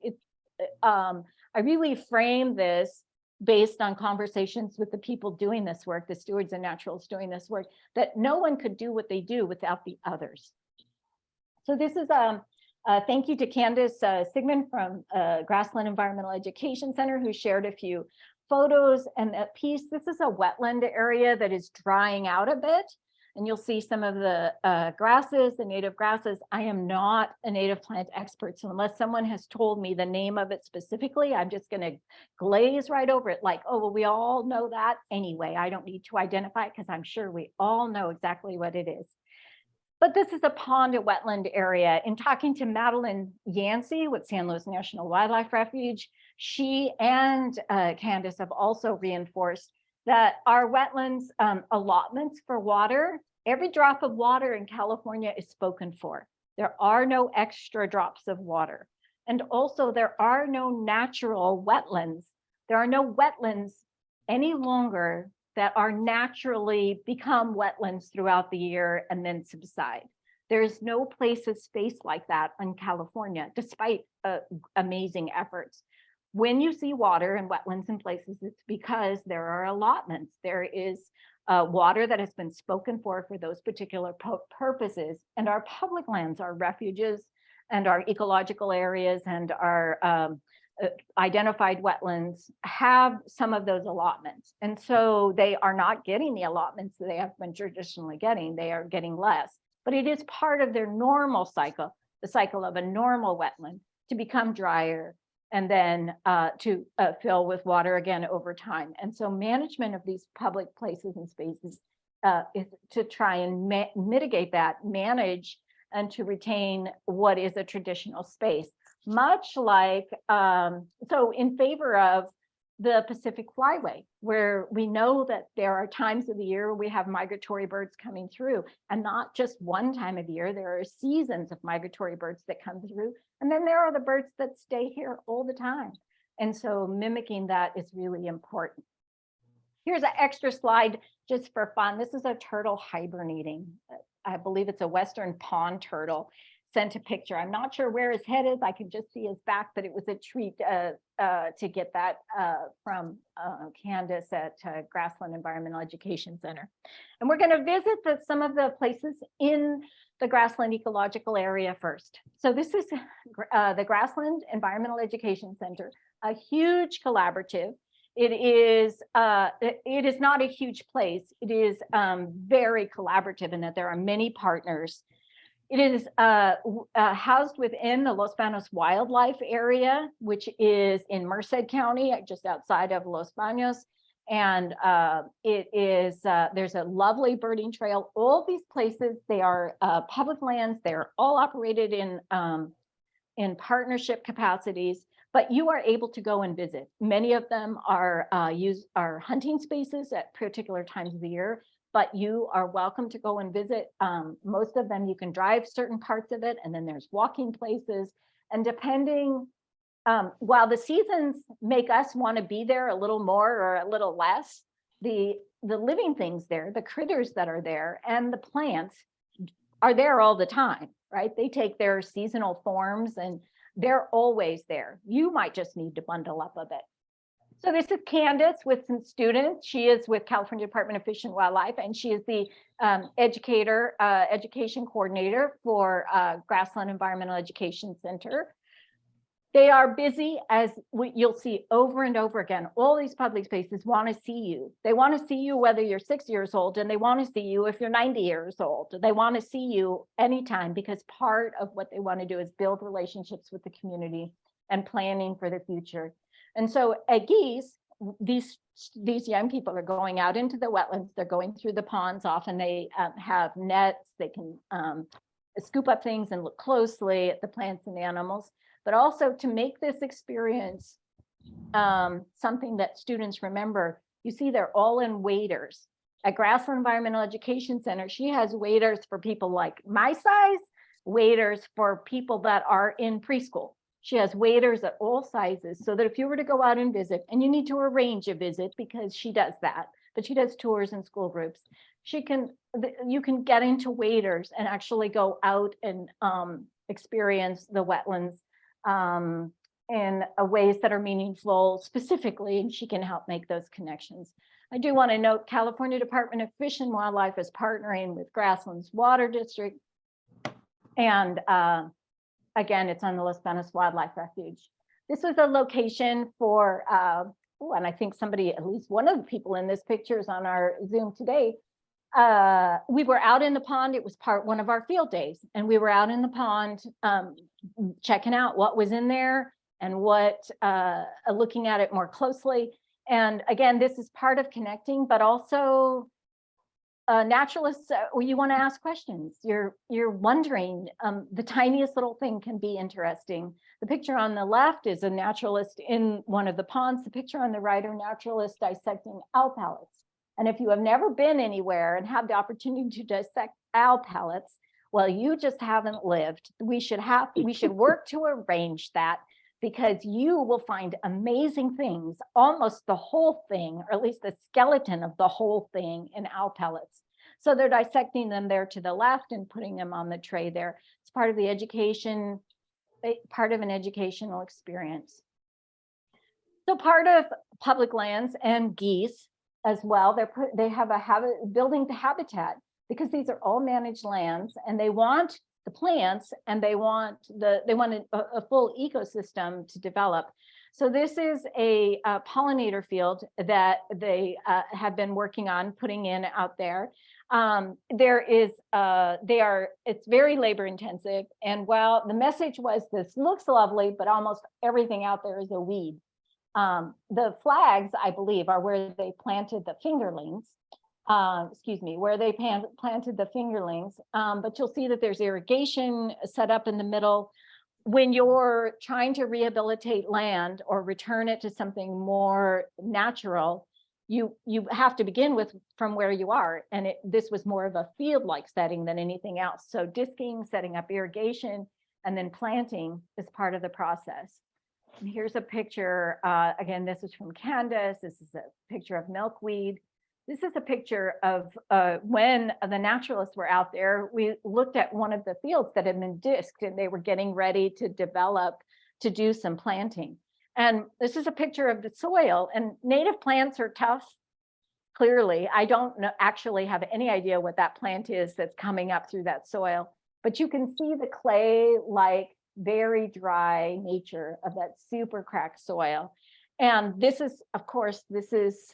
[SPEAKER 4] I really frame this based on conversations with the people doing this work, the stewards and naturalists doing this work, that no one could do what they do without the others. So this is thank you to Candace Sigmund from Grassland Environmental Education Center, who shared a few photos and a piece. This is a wetland area that is drying out a bit. And you'll see some of the grasses, the native grasses. I am not a native plant expert, so unless someone has told me the name of it specifically, I'm just going to glaze right over it like, oh, well, we all know that anyway. I don't need to identify it because I'm sure we all know exactly what it is. But this is a pond and wetland area. In talking to Madeline Yancey with San Luis National Wildlife Refuge, she and Candace have also reinforced that our wetlands allotments for water, every drop of water in California is spoken for. There are no extra drops of water. And also there are no natural wetlands. There are no wetlands any longer that are naturally become wetlands throughout the year and then subside. There's no place of space like that in California, despite amazing efforts. When you see water and wetlands in places, it's because there are allotments. There is water that has been spoken for those particular purposes. And our public lands, our refuges and our ecological areas and our identified wetlands have some of those allotments. And so they are not getting the allotments that they have been traditionally getting. They are getting less, but it is part of their normal cycle, the cycle of a normal wetland to become drier and then to fill with water again over time. And so management of these public places and spaces is to try and mitigate that, manage and to retain what is a traditional space. Much like, so in favor of the Pacific Flyway, where we know that there are times of the year we have migratory birds coming through, and not just one time of year, there are seasons of migratory birds that come through, and then there are the birds that stay here all the time. And so mimicking that is really important. Here's an extra slide just for fun. This is a turtle hibernating. I believe it's a Western pond turtle. Sent a picture. I'm not sure where his head is. I can just see his back, but it was a treat to get that from Candace at Grassland Environmental Education Center. And we're going to visit some of the places in the Grassland Ecological Area first. So this is the Grassland Environmental Education Center, a huge collaborative. It is not a huge place. It is very collaborative in that there are many partners. It is housed within the Los Baños Wildlife Area, which is in Merced County, just outside of Los Baños. And it is, there's a lovely birding trail. All these places, they are public lands. They're all operated in partnership capacities, but you are able to go and visit. Many of them are hunting spaces at particular times of the year, but you are welcome to go and visit. Most of them, you can drive certain parts of it, and then there's walking places. And depending, while the seasons make us want to be there a little more or a little less, the living things there, the critters that are there, and the plants are there all the time, right? They take their seasonal forms and they're always there. You might just need to bundle up a bit. So this is Candace with some students. She is with California Department of Fish and Wildlife, and she is the education coordinator for Grassland Environmental Education Center. They are busy, as you'll see over and over again. All these public spaces want to see you. They want to see you whether you're 6 years old, and they want to see you if you're 90 years old. They want to see you anytime, because part of what they want to do is build relationships with the community and planning for the future. And so at Geese, these young people are going out into the wetlands. They're going through the ponds. Often they have nets. They can scoop up things and look closely at the plants and animals, but also to make this experience something that students remember. You see, they're all in waders. At Grassland Environmental Education Center, she has waders for people like my size, waders for people that are in preschool. She has waders at all sizes, so that if you were to go out and visit, and you need to arrange a visit because she does that, but she does tours in school groups, you can get into waders and actually go out and experience the wetlands in ways that are meaningful specifically, and she can help make those connections. I do want to note California Department of Fish and Wildlife is partnering with Grasslands Water District, and again, it's on the Los Baños Wildlife Refuge. This was a location for, and I think somebody, at least one of the people in this picture is on our Zoom today. We were out in the pond. It was one of our field days, and we were out in the pond checking out what was in there and looking at it more closely. And again, this is part of connecting, but also naturalists, you want to ask questions. You're wondering, the tiniest little thing can be interesting. The picture on the left is a naturalist in one of the ponds. The picture on the right are naturalists dissecting owl pellets. And if you have never been anywhere and have the opportunity to dissect owl pellets, well, you just haven't lived. We should work to arrange that because you will find amazing things, almost the whole thing, or at least the skeleton of the whole thing in owl pellets. So they're dissecting them there to the left and putting them on the tray there. It's part of the education, part of an educational experience. So part of public lands and geese as well, they have a building the habitat, because these are all managed lands, and they want the plants, and they want a full ecosystem to develop. So this is a pollinator field that they have been working on putting in out there. It's very labor intensive. And while the message was, this looks lovely, but almost everything out there is a weed. The flags, I believe, are where they planted the fingerlings. Where they planted the fingerlings. But you'll see that there's irrigation set up in the middle. When you're trying to rehabilitate land or return it to something more natural, you have to begin from where you are. And this was more of a field-like setting than anything else. So disking, setting up irrigation, and then planting is part of the process. And here's a picture, again, this is from Candace. This is a picture of milkweed. This is a picture of when the naturalists were out there. We looked at one of the fields that had been disked, and they were getting ready to develop, to do some planting. And this is a picture of the soil, and native plants are tough. Clearly, I don't actually have any idea what that plant is that's coming up through that soil, but you can see the clay-like, very dry nature of that super cracked soil. And this is, of course, this is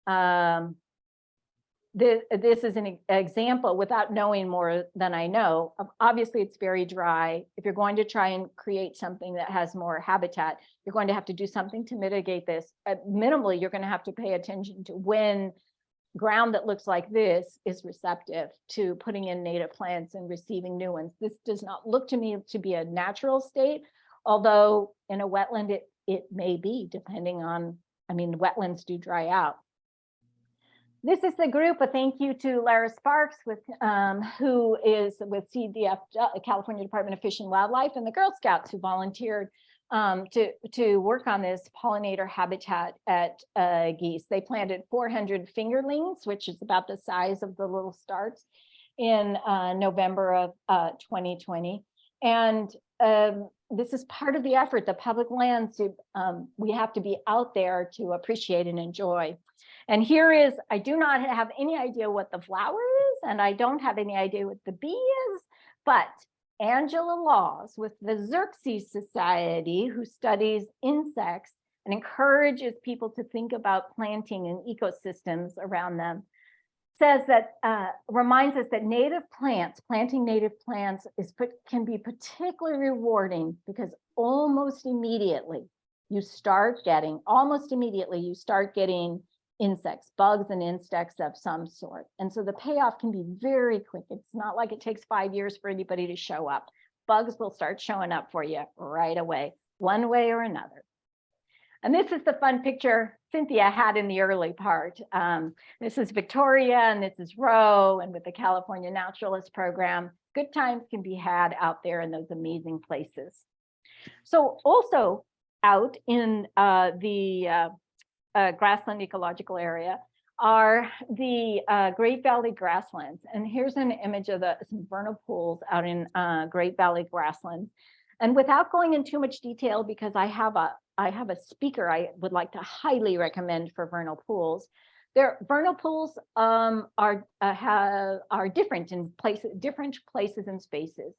[SPEAKER 4] an example, without knowing more than I know, of, obviously it's very dry. If you're going to try and create something that has more habitat, you're going to have to do something to mitigate this. Minimally, you're going to have to pay attention to when ground that looks like this is receptive to putting in native plants and receiving new ones. This does not look to me to be a natural state, although in a wetland it may be, depending on, wetlands do dry out. This is the group. A thank you to Lara Sparks, who is with CDF, California Department of Fish and Wildlife, and the Girl Scouts who volunteered to work on this pollinator habitat at geese. They planted 400 fingerlings, which is about the size of the little starts, in November of 2020. And this is part of the effort, the public lands. We have to be out there to appreciate and enjoy. And here is, I do not have any idea what the flower is, and I don't have any idea what the bee is, but Angela Laws with the Xerxes Society, who studies insects and encourages people to think about planting and ecosystems around them, says that, reminds us that planting native plants can be particularly rewarding, because almost immediately you start getting insects, bugs and insects of some sort. And so the payoff can be very quick. It's not like it takes 5 years for anybody to show up. Bugs will start showing up for you right away, one way or another. And this is the fun picture Cynthia had in the early part. This is Victoria, and this is Roe, and with the California Naturalist Program. Good times can be had out there in those amazing places. So also out in the grassland ecological area are the Great Valley grasslands. And here's an image of some vernal pools out in Great Valley grasslands. And without going into too much detail, because I have a speaker I would like to highly recommend for vernal pools. Vernal pools are different in different places and spaces.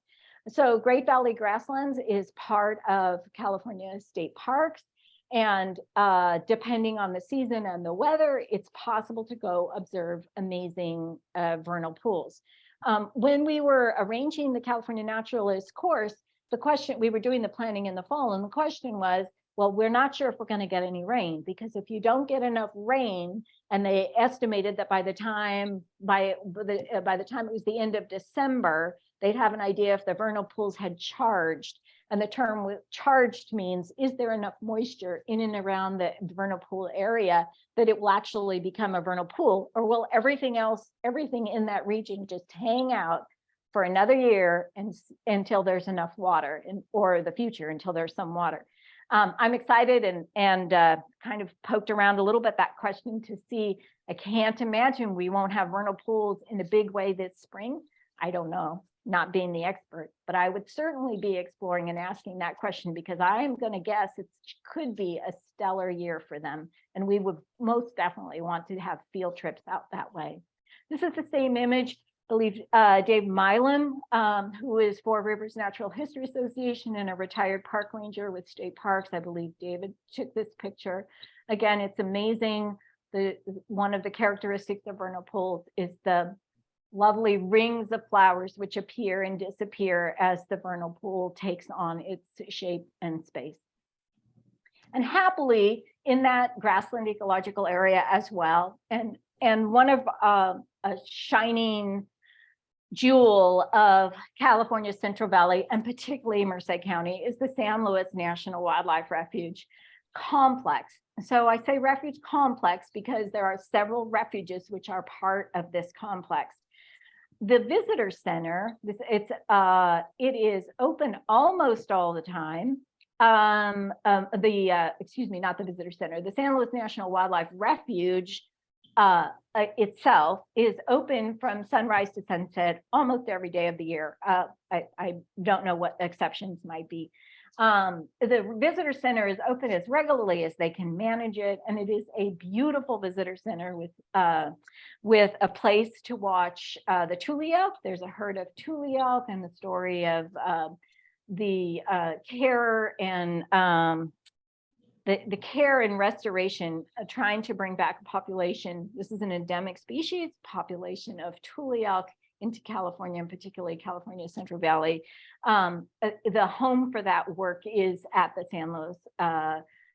[SPEAKER 4] So Great Valley grasslands is part of California State Parks. And depending on the season and the weather, it's possible to go observe amazing vernal pools. When we were arranging the California Naturalist course, we were doing the planning in the fall, and the question was, well, we're not sure if we're going to get any rain, because if you don't get enough rain, and they estimated that by the time it was the end of December, they'd have an idea if the vernal pools had charged. And the term charged means, is there enough moisture in and around the vernal pool area that it will actually become a vernal pool, or will everything in that region just hang out for another year until there's enough water, or the future until there's some water? I'm excited and kind of poked around a little bit that question to see. I can't imagine we won't have vernal pools in a big way this spring. I don't know, not being the expert, but I would certainly be exploring and asking that question, because I am going to guess it could be a stellar year for them. And we would most definitely want to have field trips out that way. This is the same image. I believe Dave Milam, who is Four Rivers Natural History Association and a retired park ranger with state parks. I believe David took this picture. Again, it's amazing. One of the characteristics of vernal pools is the lovely rings of flowers which appear and disappear as the vernal pool takes on its shape and space. And happily, in that grassland ecological area as well, and one of a shining jewel of California's Central Valley, and particularly Merced County, is the San Luis National Wildlife Refuge complex. So I say refuge complex because there are several refuges which are part of this complex. The visitor center, it is open almost all the time. Excuse me, not the visitor center, the San Luis National Wildlife Refuge itself is open from sunrise to sunset almost every day of the year. I don't know what exceptions might be. The visitor center is open as regularly as they can manage it, and it is a beautiful visitor center with a place to watch the tule elk. There's a herd of tule elk, and the story of the care and the care and restoration, trying to bring back a population. This is an endemic species population of tule elk into California, and particularly California Central Valley. The home for that work is at the San Luis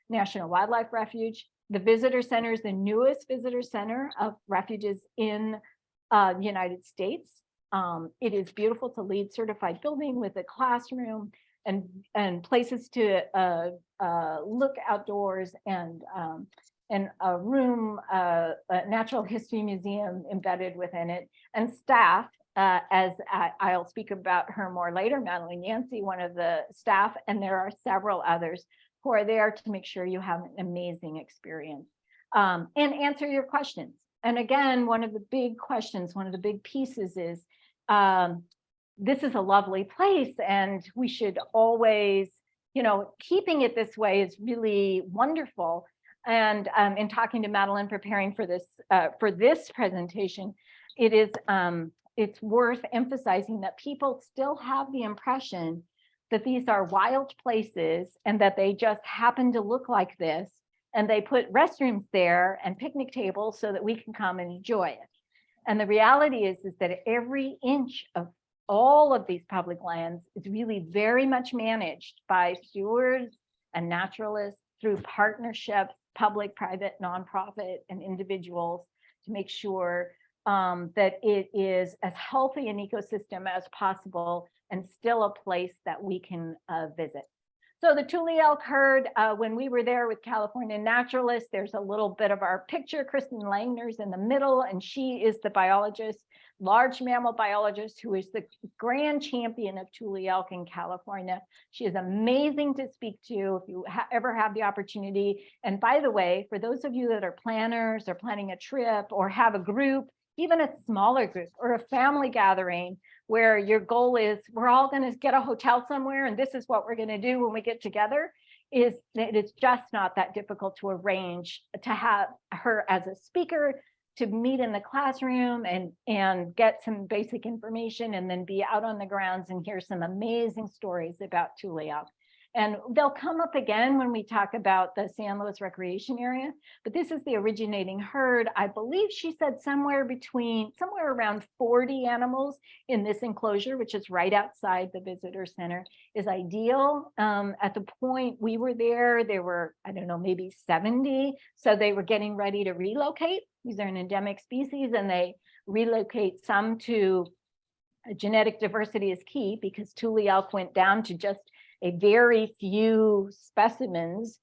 [SPEAKER 4] National Wildlife Refuge. The visitor center is the newest visitor center of refuges in the United States. It is beautiful. It's a LEED certified building with a classroom and places to look outdoors, and a room, a natural history museum embedded within it, and staff, as I'll speak about her more later, Madeline Yancey, one of the staff, and there are several others who are there to make sure you have an amazing experience and answer your questions. And again, one of the big questions, one of the big pieces is, this is a lovely place, and we should always, keeping it this way is really wonderful. And in talking to Madeline, preparing for this presentation, it's worth emphasizing that people still have the impression that these are wild places and that they just happen to look like this, and they put restrooms there and picnic tables so that we can come and enjoy it. And the reality is that every inch of all of these public lands is really very much managed by stewards and naturalists through partnerships, public, private, nonprofit, and individuals, to make sure that it is as healthy an ecosystem as possible and still a place that we can visit. So the tule elk herd, when we were there with California naturalists, there's a little bit of our picture. Kristen Langner's in the middle, and she is the biologist, large mammal biologist, who is the grand champion of tule elk in California. She is amazing to speak to if you ever have the opportunity. And by the way, for those of you that are planners or planning a trip or have a group, even a smaller group or a family gathering, where your goal is we're all going to get a hotel somewhere and this is what we're going to do when we get together, it is just not that difficult to arrange to have her as a speaker, to meet in the classroom and get some basic information, and then be out on the grounds and hear some amazing stories about tule elk. And they'll come up again when we talk about the San Luis Recreation Area, but this is the originating herd. I believe she said somewhere around 40 animals in this enclosure, which is right outside the visitor center, is ideal. At the point we were there were, I don't know, maybe 70. So they were getting ready to relocate. These are an endemic species, and they relocate some to genetic diversity is key, because tule elk went down to just a very few specimens,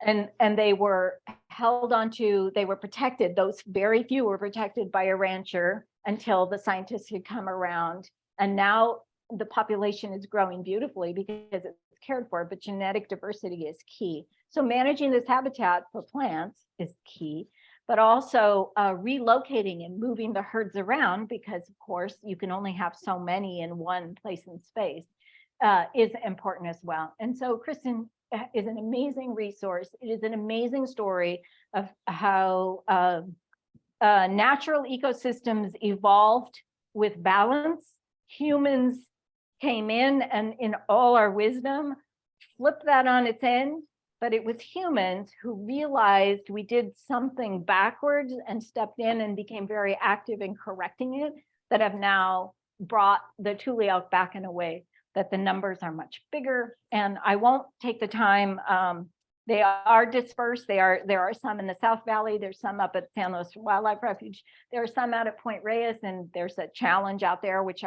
[SPEAKER 4] and they were held onto, they were protected. Those very few were protected by a rancher until the scientists had come around. And now the population is growing beautifully because it's cared for, but genetic diversity is key. So managing this habitat for plants is key, but also relocating and moving the herds around, because of course you can only have so many in one place in space, is important as well. And so Kristen is an amazing resource. It is an amazing story of how natural ecosystems evolved with balance. Humans came in and in all our wisdom, flipped that on its end, but it was humans who realized we did something backwards and stepped in and became very active in correcting it, that have now brought the Tule elk back in a way that the numbers are much bigger. And I won't take the time. They are dispersed. There are some in the South Valley. There's some up at San Luis Wildlife Refuge. There are some out at Point Reyes, and there's a challenge out there, which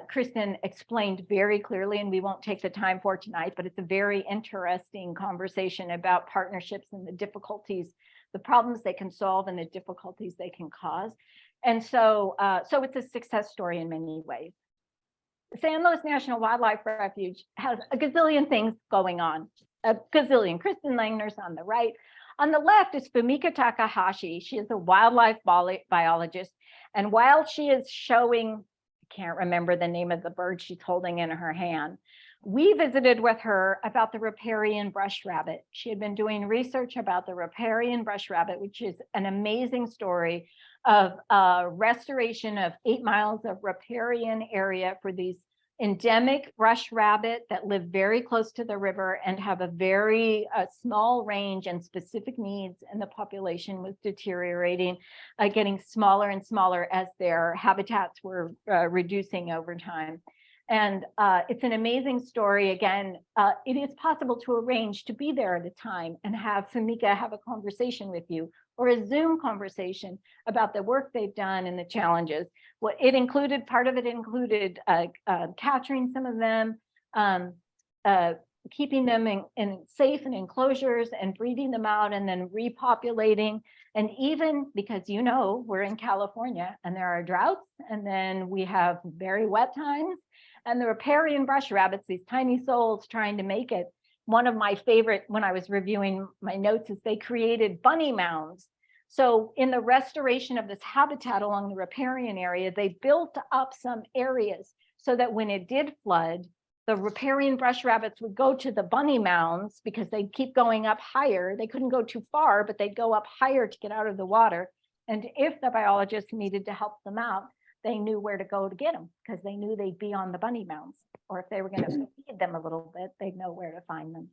[SPEAKER 4] Kristen explained very clearly, and we won't take the time for tonight, but it's a very interesting conversation about partnerships and the difficulties, the problems they can solve and the difficulties they can cause. And so, so it's a success story in many ways. San Luis National Wildlife Refuge has a gazillion things going on, a gazillion. Kristen Langner's on the right. On the left is Fumika Takahashi. She is a wildlife biologist. And while she is showing, I can't remember the name of the bird she's holding in her hand, we visited with her about the riparian brush rabbit. She had been doing research about the riparian brush rabbit, which is an amazing story of restoration of 8 miles of riparian area for these endemic brush rabbit that live very close to the river and have a very small range and specific needs, and the population was deteriorating, getting smaller and smaller as their habitats were reducing over time. And it's an amazing story. Again, it is possible to arrange to be there at a time and have Fumika have a conversation with you, or a Zoom conversation about the work they've done and the challenges. What it included, part of it included capturing some of them, keeping them in safe and enclosures and breeding them out and then repopulating. And even because, you know, we're in California and there are droughts, and then we have very wet times, and the riparian brush rabbits, these tiny souls trying to make it. One of my favorite, when I was reviewing my notes, is they created bunny mounds. So in the restoration of this habitat along the riparian area, they built up some areas so that when it did flood, the riparian brush rabbits would go to the bunny mounds because they'd keep going up higher. They couldn't go too far, but they'd go up higher to get out of the water. And if the biologists needed to help them out, they knew where to go to get them, because they knew they'd be on the bunny mounds. Or if they were going to feed them a little bit, they'd know where to find them.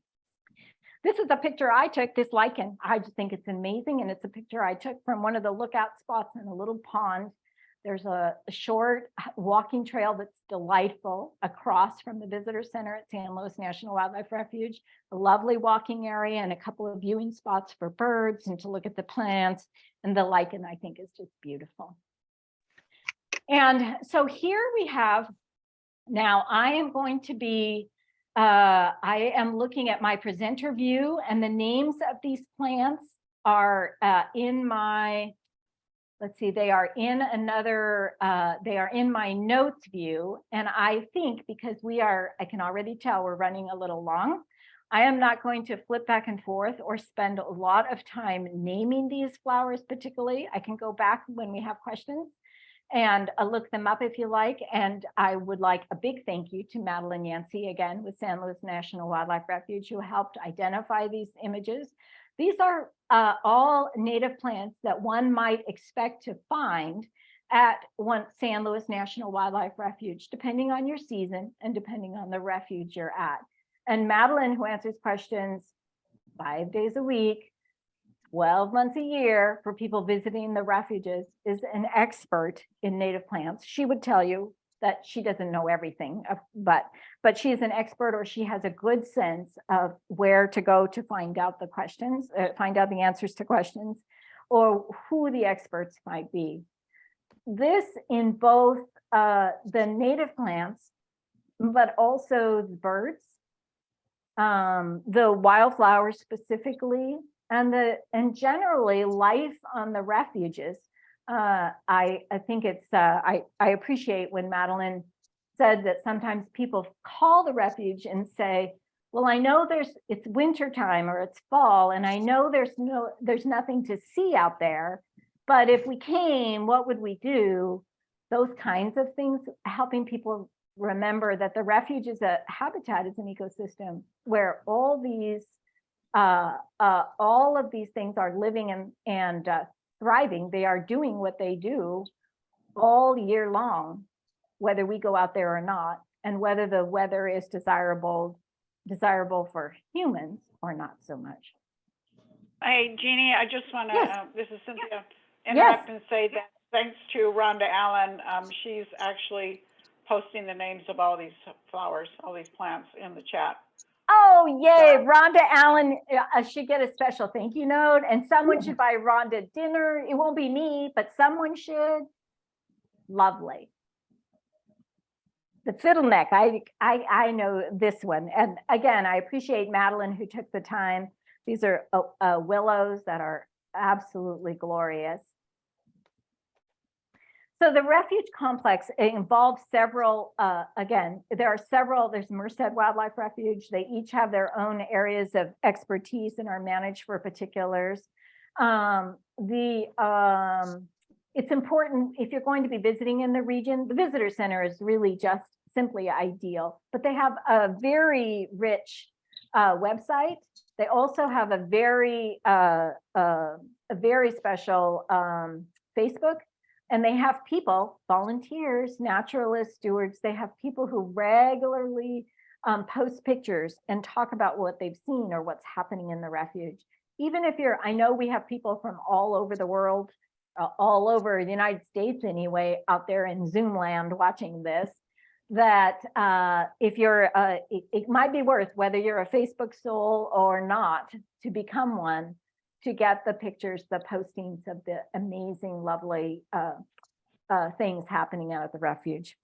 [SPEAKER 4] This is a picture I took, this lichen. I just think it's amazing. And it's a picture I took from one of the lookout spots in a little pond. There's a short walking trail that's delightful across from the visitor center at San Luis National Wildlife Refuge, a lovely walking area and a couple of viewing spots for birds and to look at the plants. And the lichen, I think, is just beautiful. And so here we have, now I am going to be, I am looking at my presenter view, and the names of these plants are in my, let's see, they are in another, they are in my notes view. And I think because we are, I can already tell we're running a little long, I am not going to flip back and forth or spend a lot of time naming these flowers particularly. I can go back when we have questions and look them up if you like. And I would like a big thank you to Madeline Yancey, again, with San Luis National Wildlife Refuge, who helped identify these images. These are all native plants that one might expect to find at San Luis National Wildlife Refuge, depending on your season and depending on the refuge you're at. And Madeline, who answers questions 5 days a week, 12 months a year for people visiting the refuges, is an expert in native plants. She would tell you that she doesn't know everything, but she's an expert, or she has a good sense of where to go to find out the questions, find out the answers to questions, or who the experts might be. This in both the native plants, but also the birds, the wildflowers specifically, and generally life on the refuges. I think it's, I appreciate when Madeline said that sometimes people call the refuge and say, well, I know it's winter time or it's fall, and I know there's nothing to see out there, but if we came, what would we do? Those kinds of things, helping people remember that the refuge is a habitat, is an ecosystem where all of these things are living and thriving. They are doing what they do all year long, whether we go out there or not, and whether the weather is desirable for humans or not so much.
[SPEAKER 1] Hey, Jeannie, I just want to,
[SPEAKER 4] Yes.
[SPEAKER 1] This is Cynthia,
[SPEAKER 4] Yes.
[SPEAKER 1] interrupt and say that thanks to Rhonda Allen, she's actually posting the names of all these flowers, all these plants in the chat.
[SPEAKER 4] Oh, yay. Rhonda Allen should get a special thank you note, and someone should buy Rhonda dinner. It won't be me, but someone should. Lovely. The fiddleneck, I know this one. And again, I appreciate Madeline who took the time. These are willows that are absolutely glorious. So the refuge complex involves several, again, there's Merced Wildlife Refuge. They each have their own areas of expertise and are managed for particulars. It's important if you're going to be visiting in the region, the visitor center is really just simply ideal, but they have a very rich website. They also have a very special Facebook, and they have people, volunteers, naturalists, stewards. They have people who regularly post pictures and talk about what they've seen or what's happening in the refuge. Even if I know we have people from all over the world, all over the United States anyway, out there in Zoom land watching this, that if you're, it might be worth, whether you're a Facebook soul or not, to become one, to get the pictures, the postings of the amazing, lovely things happening out at the refuge.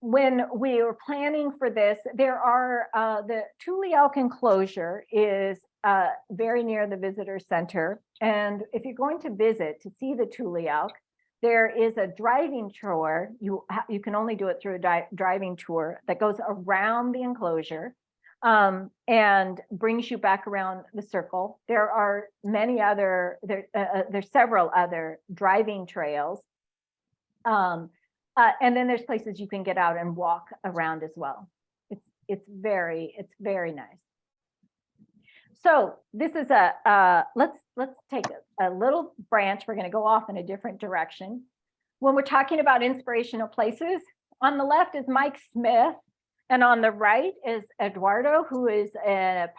[SPEAKER 4] When we were planning for this, there are the Tule Elk enclosure is very near the visitor center. And if you're going to visit to see the Tule Elk, there is a driving tour. You can only do it through a driving tour that goes around the enclosure and brings you back around the circle. There are many other, there's several other driving trails. And then there's places you can get out and walk around as well. It's very nice. So this is let's take a little branch. We're going to go off in a different direction. When we're talking about inspirational places, on the left is Mike Smith, and on the right is Eduardo, who is an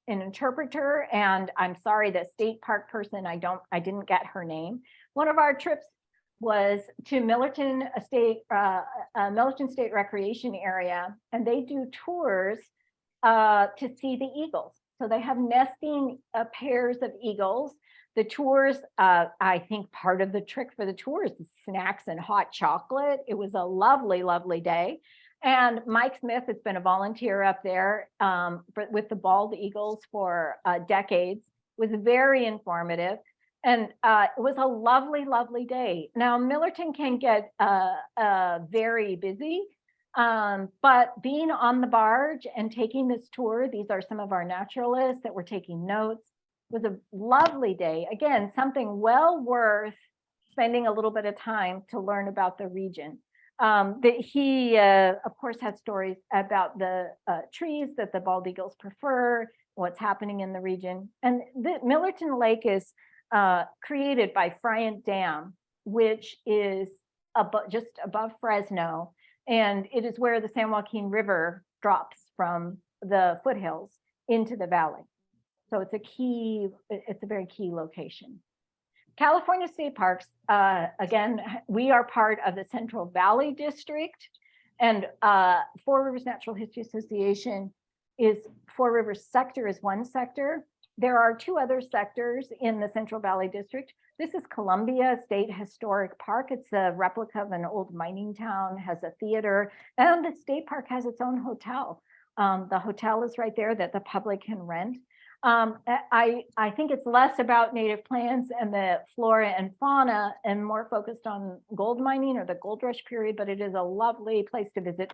[SPEAKER 4] interpreter. And I'm sorry, the state park person, I didn't get her name. One of our trips was to Millerton State Recreation Area, and they do tours to see the eagles. So they have nesting pairs of eagles. The tours, I think part of the trick for the tours is snacks and hot chocolate. It was a lovely, lovely day. And Mike Smith has been a volunteer up there with the bald eagles for decades. It was very informative. And it was a lovely, lovely day. Now, Millerton can get very busy, but being on the barge and taking this tour, these are some of our naturalists that were taking notes, was a lovely day. Again, something well worth spending a little bit of time to learn about the region. He, of course, had stories about the trees that the bald eagles prefer, what's happening in the region. And the Millerton Lake is created by Friant Dam, which is just above Fresno, and it is where the San Joaquin River drops from the foothills into the valley. So it's a very key location. California State Parks, again, we are part of the Central Valley District, and Four Rivers Natural History Association Four Rivers sector is one sector. There are two other sectors in the Central Valley District. This is Columbia State Historic Park. It's a replica of an old mining town, has a theater, and the state park has its own hotel. The hotel is right there that the public can rent. I think it's less about native plants and the flora and fauna and more focused on gold mining or the gold rush period, but it is a lovely place to visit.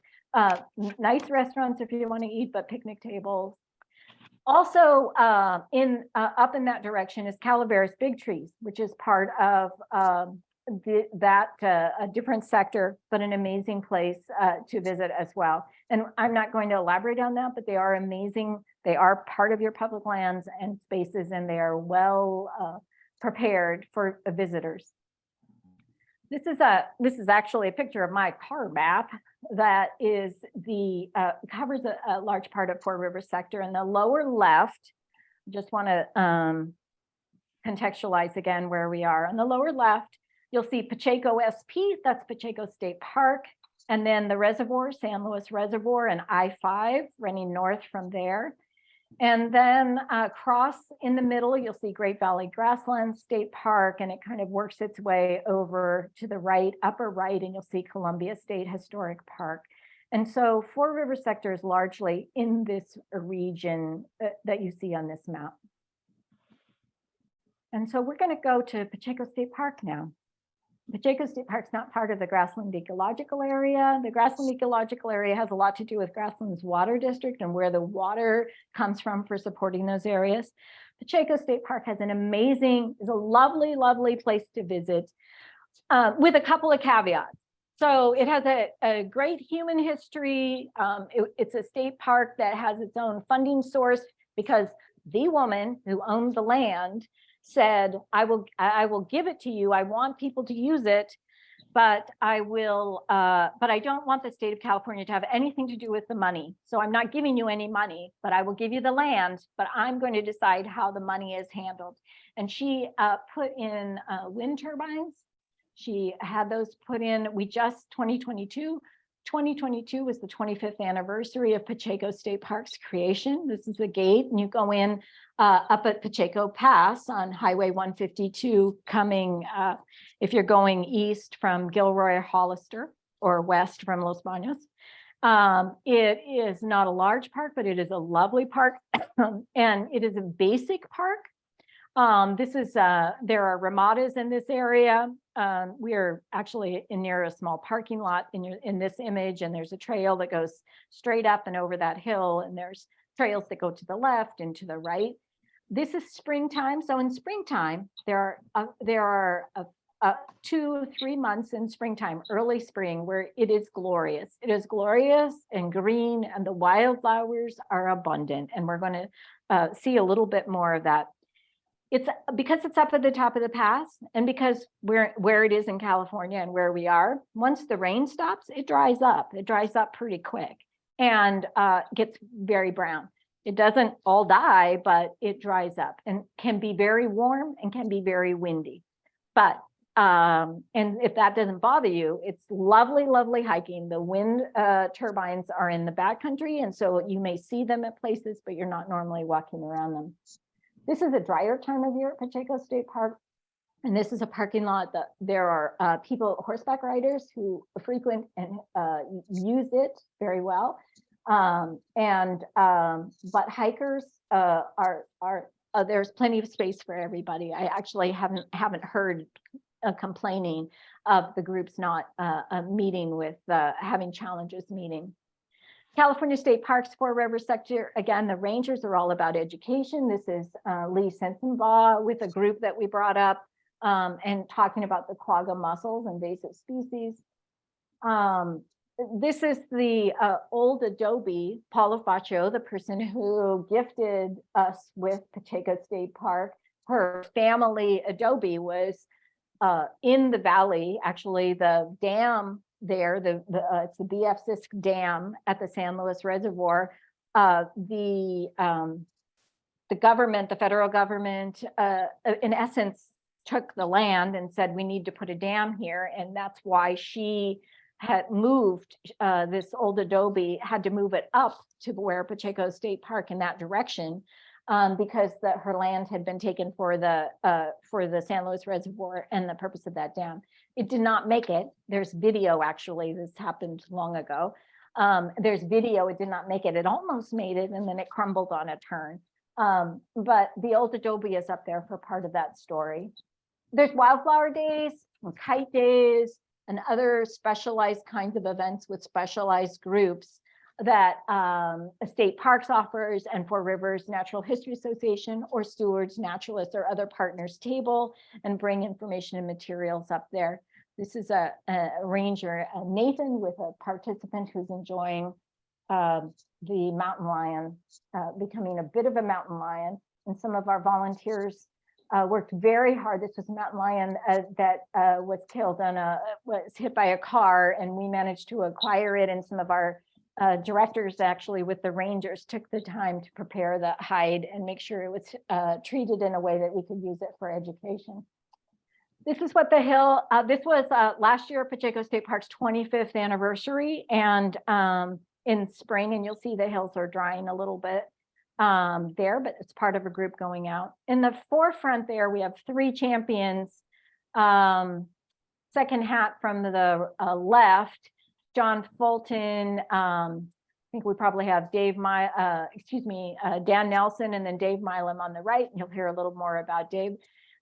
[SPEAKER 4] Nice restaurants if you want to eat, but picnic tables. Also, up in that direction is Calaveras Big Trees, which is part of a different sector, but an amazing place to visit as well. And I'm not going to elaborate on that, but they are amazing. They are part of your public lands and spaces, and they are well prepared for visitors. This is actually a picture of my car map that is covers a large part of Four Rivers sector. In the lower left, just want to contextualize again where we are. On the lower left, you'll see Pacheco SP, that's Pacheco State Park, and then the reservoir, San Luis Reservoir, and I-5 running north from there. And then across in the middle, you'll see Great Valley Grasslands State Park, and it kind of works its way over to the right, upper right, and you'll see Columbia State Historic Park. And so Four Rivers sector is largely in this region that you see on this map. And so we're going to go to Pacheco State Park now. Pacheco State Park is not part of the Grassland Ecological Area. The Grassland Ecological Area has a lot to do with Grassland's water district and where the water comes from for supporting those areas. Pacheco State Park has is a lovely, lovely place to visit with a couple of caveats. So it has a great human history. It's a state park that has its own funding source because the woman who owned the land said, I will give it to you. I want people to use it, but I don't want the state of California to have anything to do with the money. So I'm not giving you any money, but I will give you the land, but I'm going to decide how the money is handled. And she put in wind turbines. She had those put in, 2022 was the 25th anniversary of Pacheco State Park's creation. This is the gate, and you go in up at Pacheco Pass on Highway 152 coming, if you're going east from Gilroy Hollister or west from Los Baños. It is not a large park, but it is a lovely park, and it is a basic park. There are ramadas in this area. We are actually near a small parking lot in this image, and there's a trail that goes straight up and over that hill, and there's trails that go to the left and to the right. This is springtime. So in springtime, there are 2-3 months in springtime, early spring, where it is glorious. It is glorious and green, and the wildflowers are abundant. And we're going to see a little bit more of that. It's because it's up at the top of the pass, and because where it is in California and where we are, once the rain stops, it dries up. It dries up pretty quick and gets very brown. It doesn't all die, but it dries up and can be very warm and can be very windy. But and if that doesn't bother you, it's lovely, lovely hiking. The wind turbines are in the backcountry, and so you may see them at places, but you're not normally walking around them. This is a drier time of year at Pacheco State Park, and this is a parking lot that there are horseback riders who frequent and use it very well. But hikers there's plenty of space for everybody. I actually haven't heard complaining of the groups not meeting with having challenges meeting. California State Parks, Four Rivers sector, again, the rangers are all about education. This is Lee Sensenbaugh with a group that we brought up and talking about the quagga mussels, invasive species. This is the old adobe, Paula Faccio, the person who gifted us with Pacheco State Park. Her family adobe was in the valley, actually the dam there, it's the BF Sisk Dam at the San Luis Reservoir. The government, the federal government, in essence, took the land and said, we need to put a dam here. And that's why she had moved this old adobe, had to move it up to where Pacheco State Park in that direction, because her land had been taken for the San Luis Reservoir and the purpose of that dam. It did not make it. There's video, actually, this happened long ago. There's video, it did not make it. It almost made it, and then it crumbled on a turn. But the old adobe is up there for part of that story. There's wildflower days, kite days, and other specialized kinds of events with specialized groups that State Parks offers, and Four Rivers Natural History Association or stewards, naturalists, or other partners table and bring information and materials up there. This is a ranger, Nathan, with a participant who's enjoying the mountain lion, becoming a bit of a mountain lion. And some of our volunteers worked very hard. This was a mountain lion that was killed was hit by a car, and we managed to acquire it. And some of our directors, actually with the rangers, took the time to prepare the hide and make sure it was treated in a way that we could use it for education. This is what the hill, this was last year, Pacheco State Park's 25th anniversary, and in spring, and you'll see the hills are drying a little bit there, but it's part of a group going out. In the forefront there, we have 3 champions. Second hat from the left, John Fulton. I think we probably have Dan Nelson, and then Dave Milam on the right. You'll hear a little more about Dave.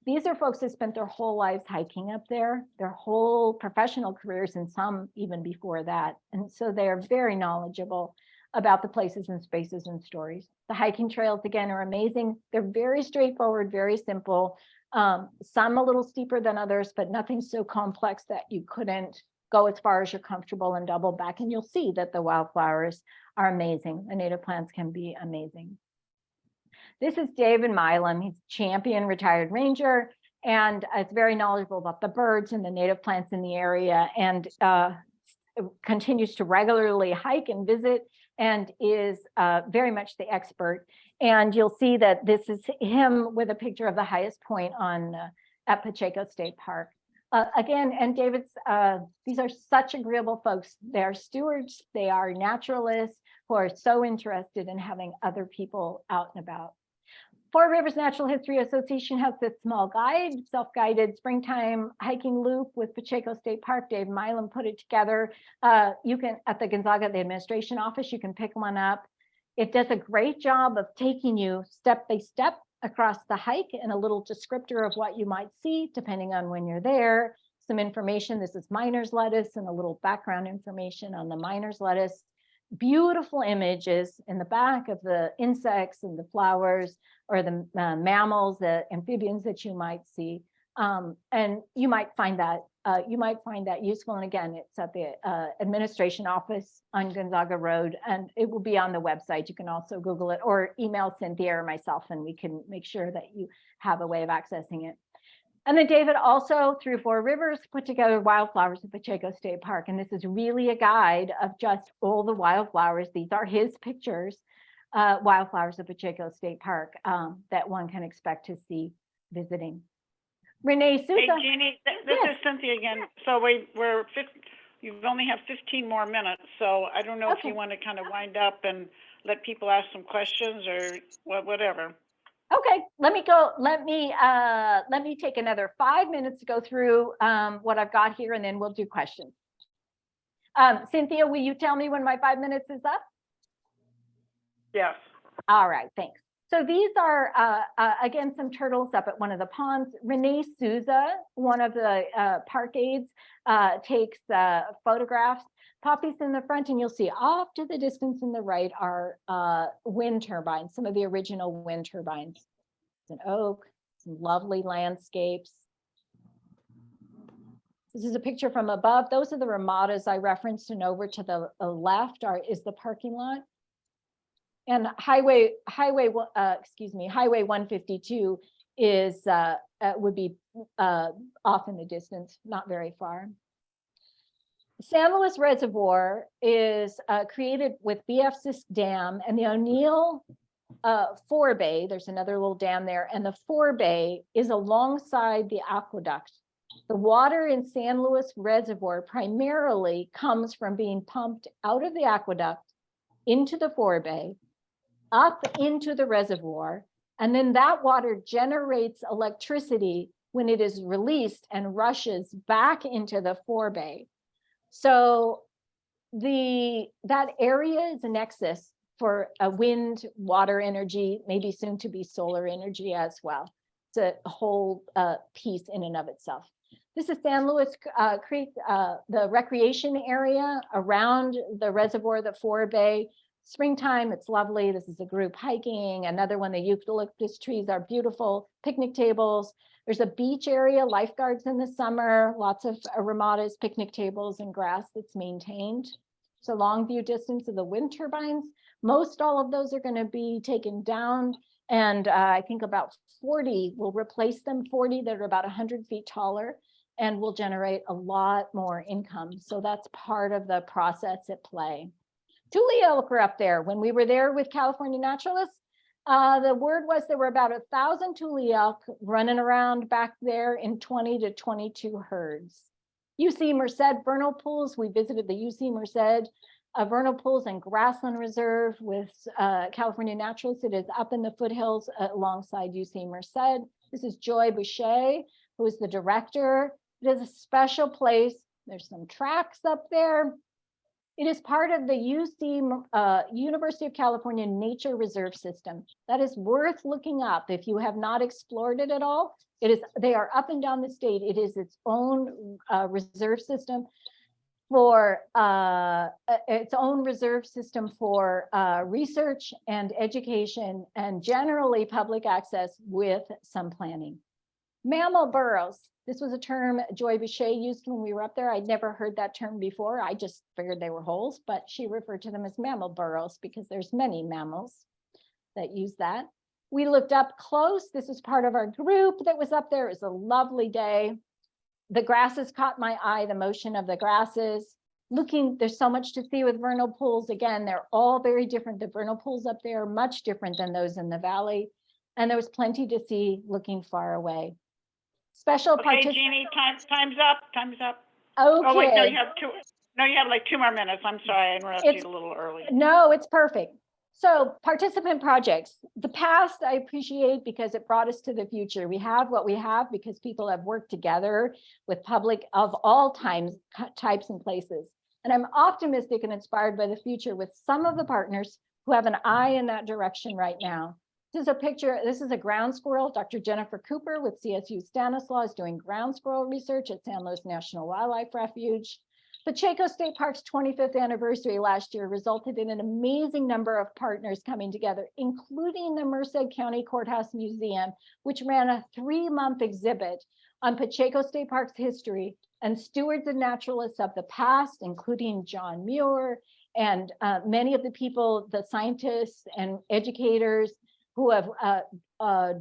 [SPEAKER 4] These are folks that spent their whole lives hiking up there, their whole professional careers, and some even before that. And so they are very knowledgeable about the places and spaces and stories. The hiking trails, again, are amazing. They're very straightforward, very simple. Some a little steeper than others, but nothing so complex that you couldn't go as far as you're comfortable and double back. And you'll see that the wildflowers are amazing. The native plants can be amazing. This is David Milam. He's champion retired ranger, and is very knowledgeable about the birds and the native plants in the area, and continues to regularly hike and visit, and is very much the expert. And you'll see that this is him with a picture of the highest point on at Pacheco State Park. Again, and David's, these are such agreeable folks. They are stewards, they are naturalists who are so interested in having other people out and about. Four Rivers Natural History Association has this small guide, self-guided springtime hiking loop with Pacheco State Park. Dave Milam put it together. You can, at the Gonzaga, the administration office, you can pick one up. It does a great job of taking you step by step across the hike, and a little descriptor of what you might see depending on when you're there. Some information. This is miner's lettuce, and a little background information on the miner's lettuce. Beautiful images in the back of the insects and the flowers, or the mammals, the amphibians that you might see, and you might find that useful. And again, it's at the administration office on Gonzaga Road, and it will be on the website. You can also Google it or email Cynthia or myself, and we can make sure that you have a way of accessing it. And then David also, through Four Rivers, put together Wildflowers at Pacheco State Park. And this is really a guide of just all the wildflowers. These are his pictures, Wildflowers at Pacheco State Park, that one can expect to see visiting. Renee Sousa.
[SPEAKER 1] Hey, Jeannie, this is Cynthia again. So you only have 15 more minutes. So I don't know if you want to kind of wind up and let people ask some questions or whatever.
[SPEAKER 4] Okay, let me take another 5 minutes to go through what I've got here, and then we'll do questions. Cynthia, will you tell me when my 5 minutes is up?
[SPEAKER 1] Yes.
[SPEAKER 4] All right, thanks. So these are, again, some turtles up at one of the ponds. Renee Souza, one of the park aides, takes photographs. Poppies in the front, and you'll see off to the distance in the right are wind turbines, some of the original wind turbines. It's an oak, some lovely landscapes. This is a picture from above. Those are the ramadas I referenced, and over to the left is the parking lot. And Highway 152 is would be off in the distance, not very far. San Luis Reservoir is created with BF6 Dam and the O'Neill forebay. There's another little dam there, and the forebay is alongside the aqueduct. The water in San Luis Reservoir primarily comes from being pumped out of the aqueduct into the forebay, up into the reservoir, and then that water generates electricity when it is released and rushes back into the forebay. So that area is a nexus for wind, water energy, maybe soon to be solar energy as well. It's a whole piece in and of itself. This is San Luis Creek, the recreation area around the reservoir, the Fore Bay. Springtime, it's lovely. This is a group hiking. Another one, the eucalyptus trees are beautiful. Picnic tables. There's a beach area, lifeguards in the summer, lots of ramadas, picnic tables, and grass that's maintained. So long view distance of the wind turbines. Most all of those are going to be taken down. And I think about 40 will replace them, 40 that are about 100 feet taller, and will generate a lot more income. So that's part of the process at play. Tule elk were up there. When we were there with California Naturalists, the word was there were about 1,000 tule elk running around back there in 20 to 22 herds. UC Merced vernal pools, we visited the UC Merced vernal pools and grassland reserve with California Naturalists. It is up in the foothills alongside UC Merced. This is Joy Boucher, who is the director. It is a special place. There's some tracks up there. It is part of the UC University of California Nature Reserve System. That is worth looking up if you have not explored it at all. It is, they are up and down the state. It is its own reserve system for research and education, and generally public access with some planning. Mammal burrows. This was a term Joy Boucher used when we were up there. I'd never heard that term before. I just figured they were holes, but she referred to them as mammal burrows because there's many mammals that use that. We looked up close. This is part of our group that was up there. It was a lovely day. The grasses caught my eye, the motion of the grasses. There's so much to see with vernal pools. Again, they're all very different. The vernal pools up there are much different than those in the valley. And there was plenty to see looking far away.
[SPEAKER 1] Okay, Jeannie, time's up.
[SPEAKER 4] Okay.
[SPEAKER 1] Oh, wait, no, you have like 2 more minutes. I'm sorry, I interrupted you a little early.
[SPEAKER 4] No, it's perfect. So participant projects, the past I appreciate because it brought us to the future. We have what we have because people have worked together with public of all types and places. And I'm optimistic and inspired by the future with some of the partners who have an eye in that direction right now. This is a picture, this is a ground squirrel. Dr. Jennifer Cooper with CSU Stanislaus doing ground squirrel research at San Luis National Wildlife Refuge. Pacheco State Park's 25th anniversary last year resulted in an amazing number of partners coming together, including the Merced County Courthouse Museum, which ran a 3-month exhibit on Pacheco State Park's history and stewards and naturalists of the past, including John Muir and many of the people, the scientists and educators who have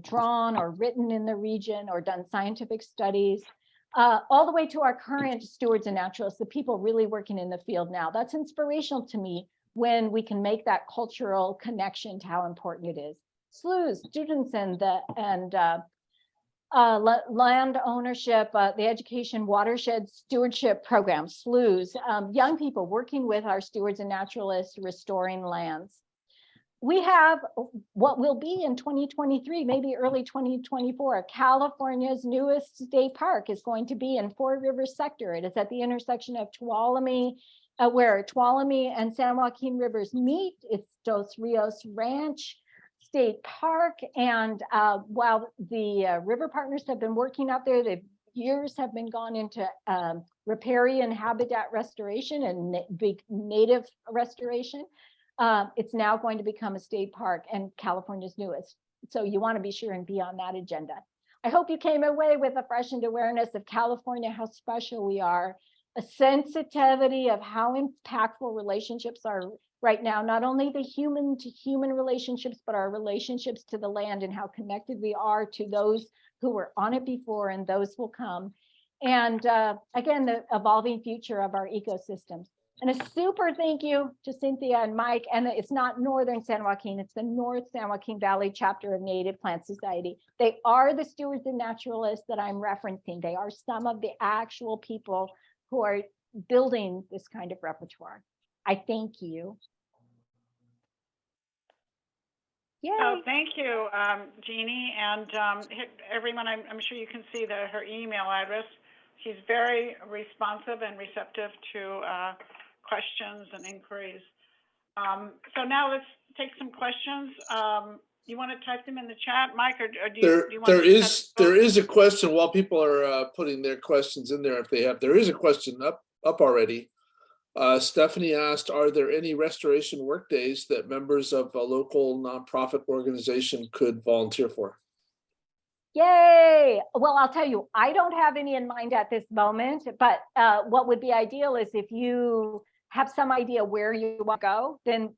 [SPEAKER 4] drawn or written in the region or done scientific studies, all the way to our current stewards and naturalists, the people really working in the field now. That's inspirational to me when we can make that cultural connection to how important it is. SLUs, students and land ownership, the education watershed stewardship program, SLUs, young people working with our stewards and naturalists, restoring lands. We have what will be in 2023, maybe early 2024, California's newest state park is going to be in Four Rivers sector. It is at the intersection of Tuolumne, where Tuolumne and San Joaquin Rivers meet. It's Dos Rios Ranch State Park. And while the river partners have been working out there, the years have been gone into riparian habitat restoration and big native restoration. It's now going to become a state park and California's newest. So you want to be sure and be on that agenda. I hope you came away with a freshened awareness of California, how special we are, a sensitivity of how impactful relationships are right now, not only the human to human relationships, but our relationships to the land and how connected we are to those who were on it before and those will come. And again, the evolving future of our ecosystems. And a super thank you to Cynthia and Mike. And it's not Northern San Joaquin, it's the North San Joaquin Valley chapter of Native Plant Society. They are the stewards and naturalists that I'm referencing. They are some of the actual people who are building this kind of repertoire. I thank you. Yay.
[SPEAKER 1] Oh, thank you, Jeannie. And everyone, I'm sure you can see her email address. She's very responsive and receptive to questions and inquiries. So now let's take some questions. You want to type them in the chat, Mike, or do you want
[SPEAKER 2] there is a question while people are putting their questions in there if they have. There is a question up already. Stephanie asked, are there any restoration work days that members of a local nonprofit organization could volunteer for?
[SPEAKER 4] Yay! Well, I'll tell you, I don't have any in mind at this moment, but what would be ideal is if you have some idea where you want to go, then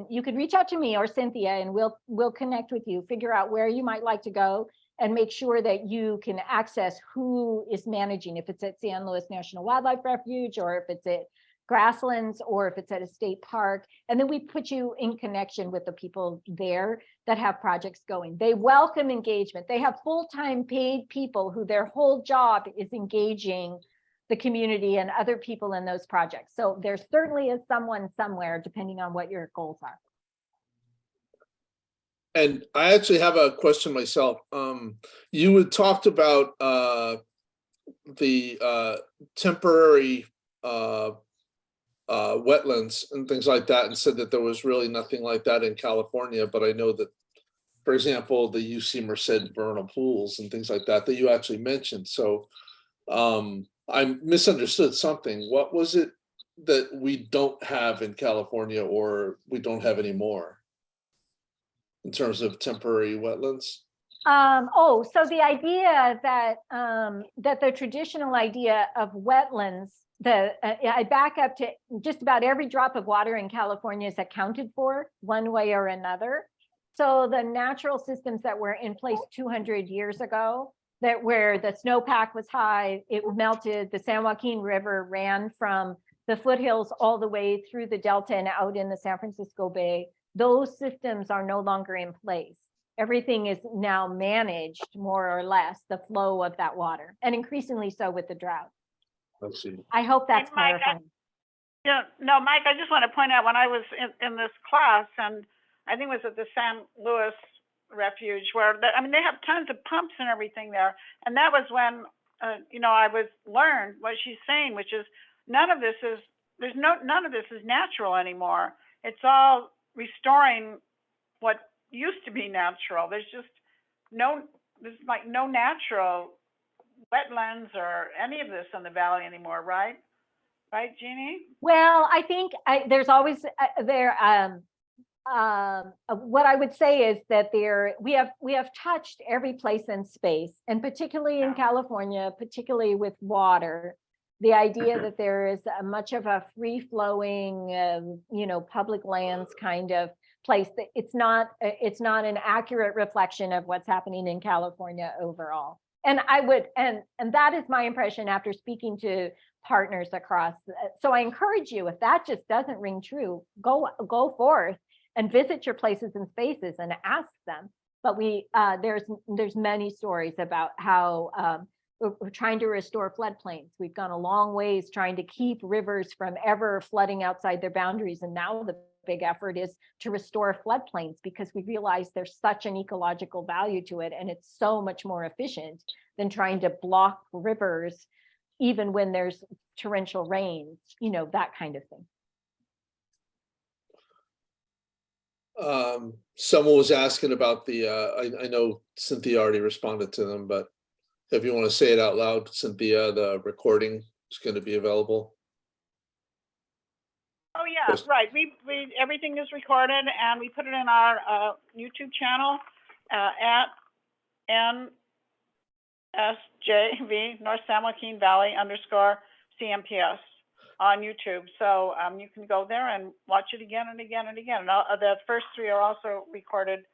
[SPEAKER 4] you could reach out to me or Cynthia, and we'll connect with you, figure out where you might like to go, and make sure that you can access who is managing, if it's at San Luis National Wildlife Refuge, or if it's at Grasslands, or if it's at a state park. And then we put you in connection with the people there that have projects going. They welcome engagement. They have full-time paid people who their whole job is engaging the community and other people in those projects. So there certainly is someone somewhere, depending on what your goals are.
[SPEAKER 2] And I actually have a question myself. You had talked about the temporary wetlands and things like that, and said that there was really nothing like that in California. But I know that, for example, the UC Merced vernal pools and things like that you actually mentioned. So I misunderstood something. What was it that we don't have in California, or we don't have anymore in terms of temporary wetlands?
[SPEAKER 4] So the idea that that the traditional idea of wetlands, I back up to just about every drop of water in California is accounted for one way or another. So the natural systems that were in place 200 years ago, that where the snowpack was high, it melted, the San Joaquin River ran from the foothills all the way through the Delta and out in the San Francisco Bay, those systems are no longer in place. Everything is now managed, more or less, the flow of that water, and increasingly so with the drought.
[SPEAKER 2] Let's see.
[SPEAKER 4] I hope that's clarifying.
[SPEAKER 1] No, Mike, I just want to point out, when I was in this class, and I think it was at the San Luis Refuge, where I mean, they have tons of pumps and everything there, and that was when I was learned what she's saying, which is none of this is natural anymore. It's all restoring what used to be natural. There's like no natural wetlands or any of this in the valley anymore, right? Right, Jeannie?
[SPEAKER 4] Well, I think there's always what I would say is that we have touched every place in space, and particularly in California, particularly with water, the idea that there is much of a free-flowing, public lands kind of place, that it's not an accurate reflection of what's happening in California overall. And and that is my impression after speaking to partners across. So I encourage you, if that just doesn't ring true, go forth and visit your places and spaces and ask them. But there's many stories about how we're trying to restore floodplains. We've gone a long ways trying to keep rivers from ever flooding outside their boundaries. And now the big effort is to restore floodplains, because we realize there's such an ecological value to it. And it's so much more efficient than trying to block rivers, even when there's torrential rains, that kind of thing.
[SPEAKER 2] Someone was asking about the, I know Cynthia already responded to them, but if you want to say it out loud, Cynthia, the recording is going to be available.
[SPEAKER 1] Oh yeah, right. We everything is recorded, and we put it in our YouTube channel at NSJV, North San Joaquin Valley _CMPS on YouTube. So you can go there and watch it again and again and again. And the first three are also recorded.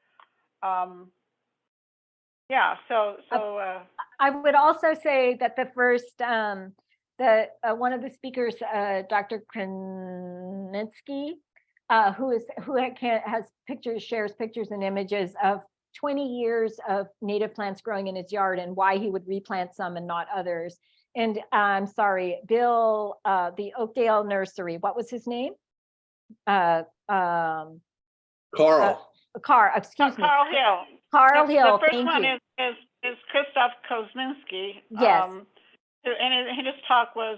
[SPEAKER 4] I would also say that the first, one of the speakers, Dr. Krasnitsky, who has pictures, shares pictures and images of 20 years of native plants growing in his yard and why he would replant some and not others. And I'm sorry, Bill, the Oakdale Nursery, what was his name?
[SPEAKER 2] Carl.
[SPEAKER 4] Excuse me.
[SPEAKER 1] Carl Hill.
[SPEAKER 4] Carl Hill.
[SPEAKER 1] The first one is Christoph Kozinski.
[SPEAKER 4] Yes.
[SPEAKER 1] And his talk was,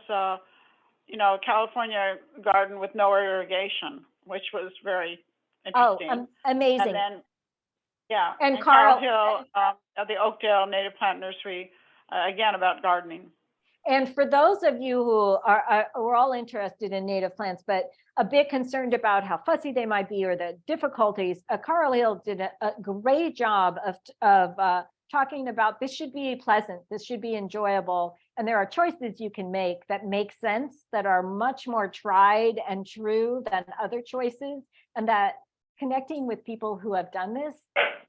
[SPEAKER 1] California garden with no irrigation, which was very interesting.
[SPEAKER 4] Amazing.
[SPEAKER 1] And then, yeah.
[SPEAKER 4] And
[SPEAKER 1] Carl
[SPEAKER 4] Carl
[SPEAKER 1] Hill of the Oakdale Native Plant Nursery, again, about gardening.
[SPEAKER 4] And for those of you who are all interested in native plants, but a bit concerned about how fussy they might be or the difficulties, Carl Hill did a great job of talking about this should be pleasant, this should be enjoyable. And there are choices you can make that make sense, that are much more tried and true than other choices, and that connecting with people who have done this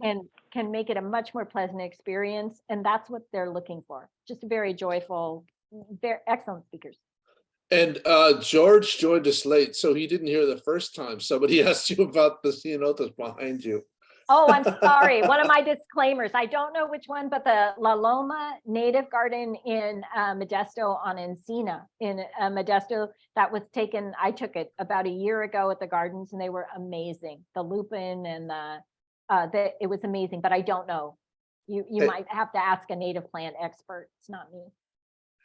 [SPEAKER 4] and can make it a much more pleasant experience. And that's what they're looking for. Just a very joyful, very excellent speakers.
[SPEAKER 2] And George joined us late, so he didn't hear the first time somebody asked you about the ceanothus behind you.
[SPEAKER 4] Oh, I'm sorry. One of my disclaimers. I don't know which one, but the La Loma Native Garden in Modesto on Encina in Modesto, that was taken, I took it about a year ago at the gardens, and they were amazing. The lupin and it was amazing, but I don't know. You might have to ask a native plant expert. It's not me.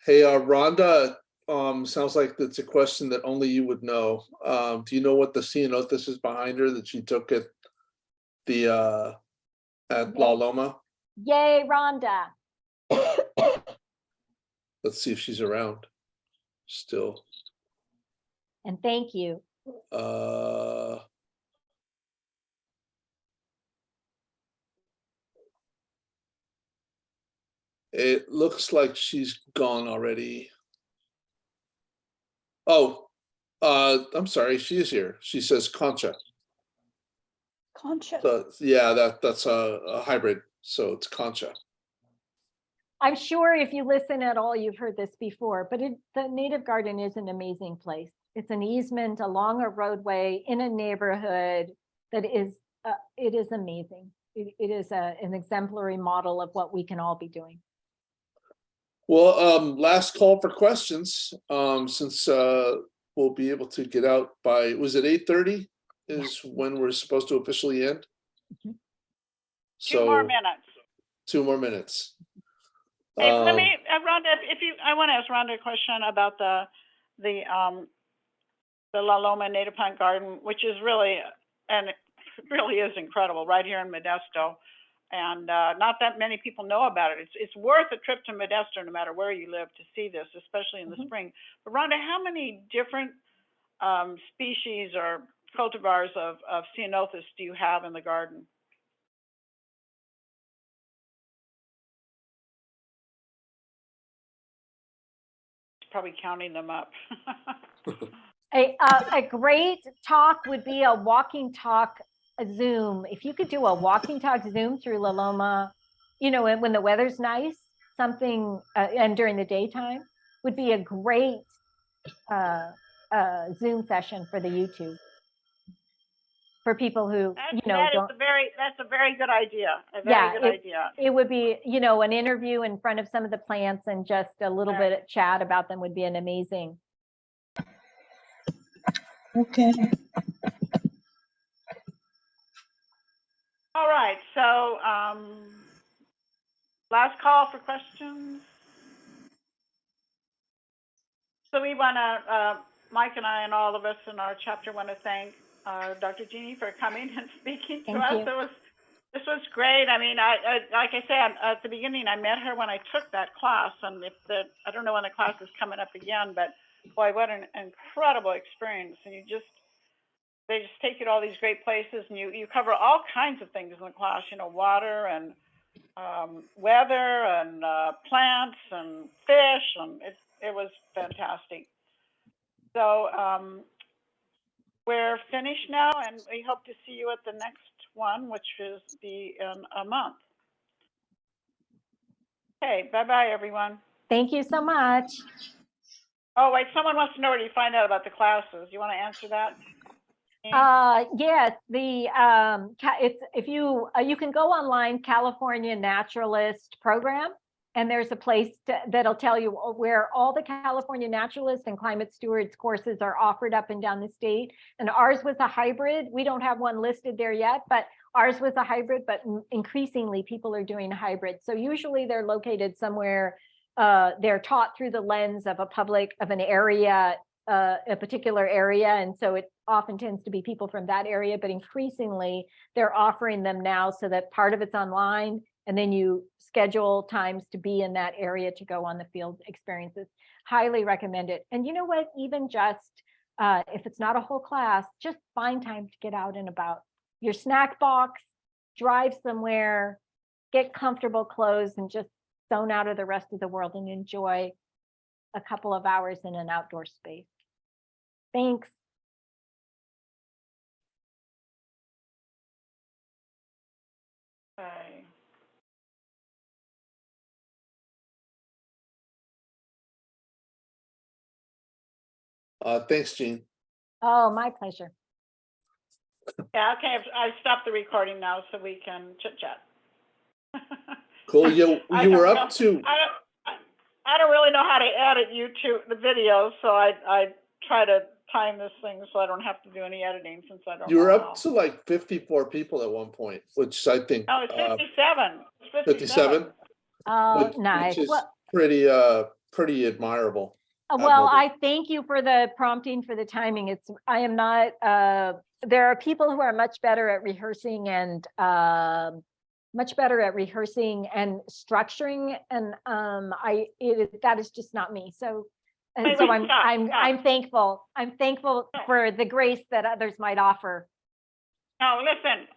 [SPEAKER 2] Hey, Rhonda, sounds like that's a question that only you would know. Do you know what the ceanothus is behind her that she took at the at La Loma?
[SPEAKER 4] Yay, Rhonda.
[SPEAKER 2] Let's see if she's around still.
[SPEAKER 4] And thank you.
[SPEAKER 2] It looks like she's gone already. Oh, I'm sorry, she is here. She says Concha.
[SPEAKER 4] Concha.
[SPEAKER 2] So, yeah, that's a hybrid, so it's Concha.
[SPEAKER 4] I'm sure if you listen at all, you've heard this before, but the Native Garden is an amazing place. It's an easement along a roadway in a neighborhood that is, it is amazing. It is an exemplary model of what we can all be doing.
[SPEAKER 2] Well, last call for questions, since we'll be able to get out by, was it 8:30 is when we're supposed to officially end?
[SPEAKER 1] Mm-hmm.
[SPEAKER 2] So
[SPEAKER 1] 2 more minutes.
[SPEAKER 2] 2 more minutes.
[SPEAKER 1] Hey, let me, Rhonda, I want to ask Rhonda a question about the La Loma Native Plant Garden, which is really, and it really is incredible, right here in Modesto. And not that many people know about it. It's worth a trip to Modesto, no matter where you live, to see this, especially in the spring. But Rhonda, how many different species or cultivars of ceanothus do you have in the garden? Probably counting them up.
[SPEAKER 4] A great talk would be a walking talk Zoom. If you could do a walking talk Zoom through La Loma, you know, when the weather's nice, something, and during the daytime, would be a great Zoom session for the YouTube. For people who, you know,
[SPEAKER 1] that's a very good idea. A very good idea.
[SPEAKER 4] It would be, you know, an interview in front of some of the plants and just a little bit of chat about them would be an amazing.
[SPEAKER 5] Okay.
[SPEAKER 1] All right, so last call for questions. So we want to, Mike and I and all of us in our chapter want to thank Dr. Jeannie for coming and speaking to us. This was great. I mean, like I said at the beginning, I met her when I took that class, and I don't know when the class is coming up again, but boy, what an incredible experience! And they just take you to all these great places, and you cover all kinds of things in the class. You know, water and weather and plants and fish, and it was fantastic. So we're finished now, and we hope to see you at the next one, which is in a month. Okay, bye-bye, everyone.
[SPEAKER 4] Thank you so much.
[SPEAKER 1] Oh, wait, someone wants to know where do you find out about the classes. You want to answer that?
[SPEAKER 4] Yes, if you can go online, California Naturalist Program, and there's a place that'll tell you where all the California Naturalist and Climate Stewards courses are offered up and down the state. And ours was a hybrid. We don't have one listed there yet, but ours was a hybrid, but increasingly people are doing a hybrid. So usually they're located somewhere, they're taught through the lens of an area a particular area. And so it often tends to be people from that area, but increasingly they're offering them now so that part of it's online and then you schedule times to be in that area to go on the field experiences. Highly recommend it. And you know what, even just if it's not a whole class, just find time to get out and about. Your snack box, drive somewhere, get comfortable clothes and just zone out of the rest of the world and enjoy a couple of hours in an outdoor space. Thanks.
[SPEAKER 1] Okay.
[SPEAKER 2] Thanks, Jean.
[SPEAKER 4] Oh, my pleasure.
[SPEAKER 1] Yeah, okay, I stopped the recording now so we can chit chat.
[SPEAKER 2] Cool. You were up to.
[SPEAKER 1] I don't really know how to edit YouTube, the videos, so I try to time this thing so I don't have to do any editing since I don't know.
[SPEAKER 2] You were up to like 54 people at one point, which I think.
[SPEAKER 1] Oh, it's 57. It's
[SPEAKER 2] 57.
[SPEAKER 4] Oh, nice.
[SPEAKER 2] Which is
[SPEAKER 4] Well,
[SPEAKER 2] pretty admirable.
[SPEAKER 4] well, I thank you for the prompting for the timing. I am not, there are people who are much better at rehearsing and structuring, and that is just not me. So I'm thankful. I'm thankful for the grace that others might offer.
[SPEAKER 1] No, listen,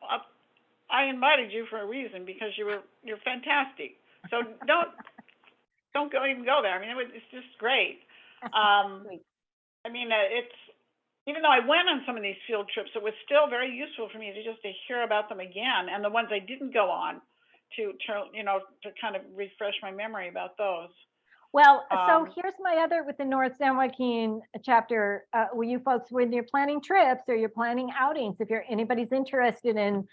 [SPEAKER 1] I invited you for a reason because you're fantastic. So don't even go there. I mean, it's just great. I mean, it's, even though I went on some of these field trips, it was still very useful for me to hear about them again, and the ones I didn't go on to kind of refresh my memory about those.
[SPEAKER 4] Well, so here's my other with the North San Joaquin chapter. Will you folks, when you're planning trips or you're planning outings, if anybody's interested in,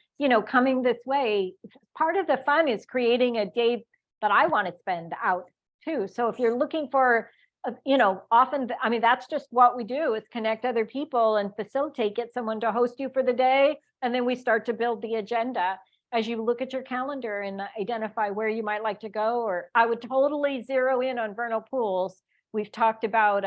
[SPEAKER 4] coming this way, part of the fun is creating a day that I want to spend out too. So if you're looking for, often, I mean, that's just what we do is connect other people and facilitate, get someone to host you for the day. And then we start to build the agenda as you look at your calendar and identify where you might like to go. Or I would totally zero in on vernal pools. We've talked about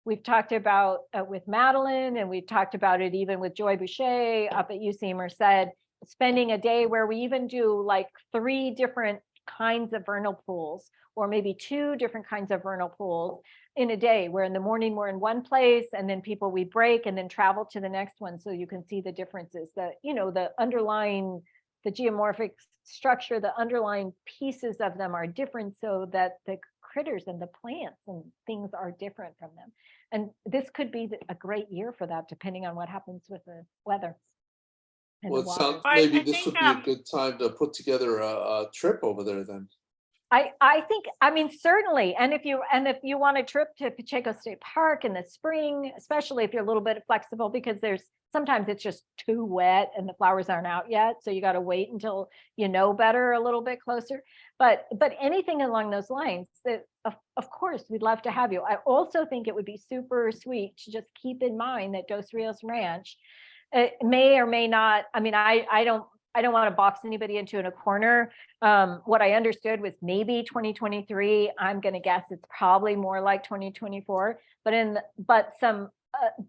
[SPEAKER 4] with Madeline, and we've talked about it even with Joy Boucher up at UC Merced, spending a day where we even do like 3 different kinds of vernal pools, or maybe 2 different kinds of vernal pools in a day, where in the morning we're in one place and then we break and then travel to the next one. So you can see the differences, the underlying, the geomorphic structure, the underlying pieces of them are different, so that the critters and the plants and things are different from them. And this could be a great year for that, depending on what happens with the weather.
[SPEAKER 2] Well, it sounds maybe this would be a good time to put together a trip over there then.
[SPEAKER 4] I think, I mean, certainly. And if you want a trip to Pacheco State Park in the spring, especially if you're a little bit flexible, because sometimes it's just too wet and the flowers aren't out yet. So you got to wait until you know better a little bit closer. But anything along those lines, that of course, we'd love to have you. I also think it would be super sweet to just keep in mind that Dos Rios Ranch may or may not, I mean, I don't want to box anybody into a corner. What I understood was maybe 2023. I'm going to guess it's probably more like 2024. But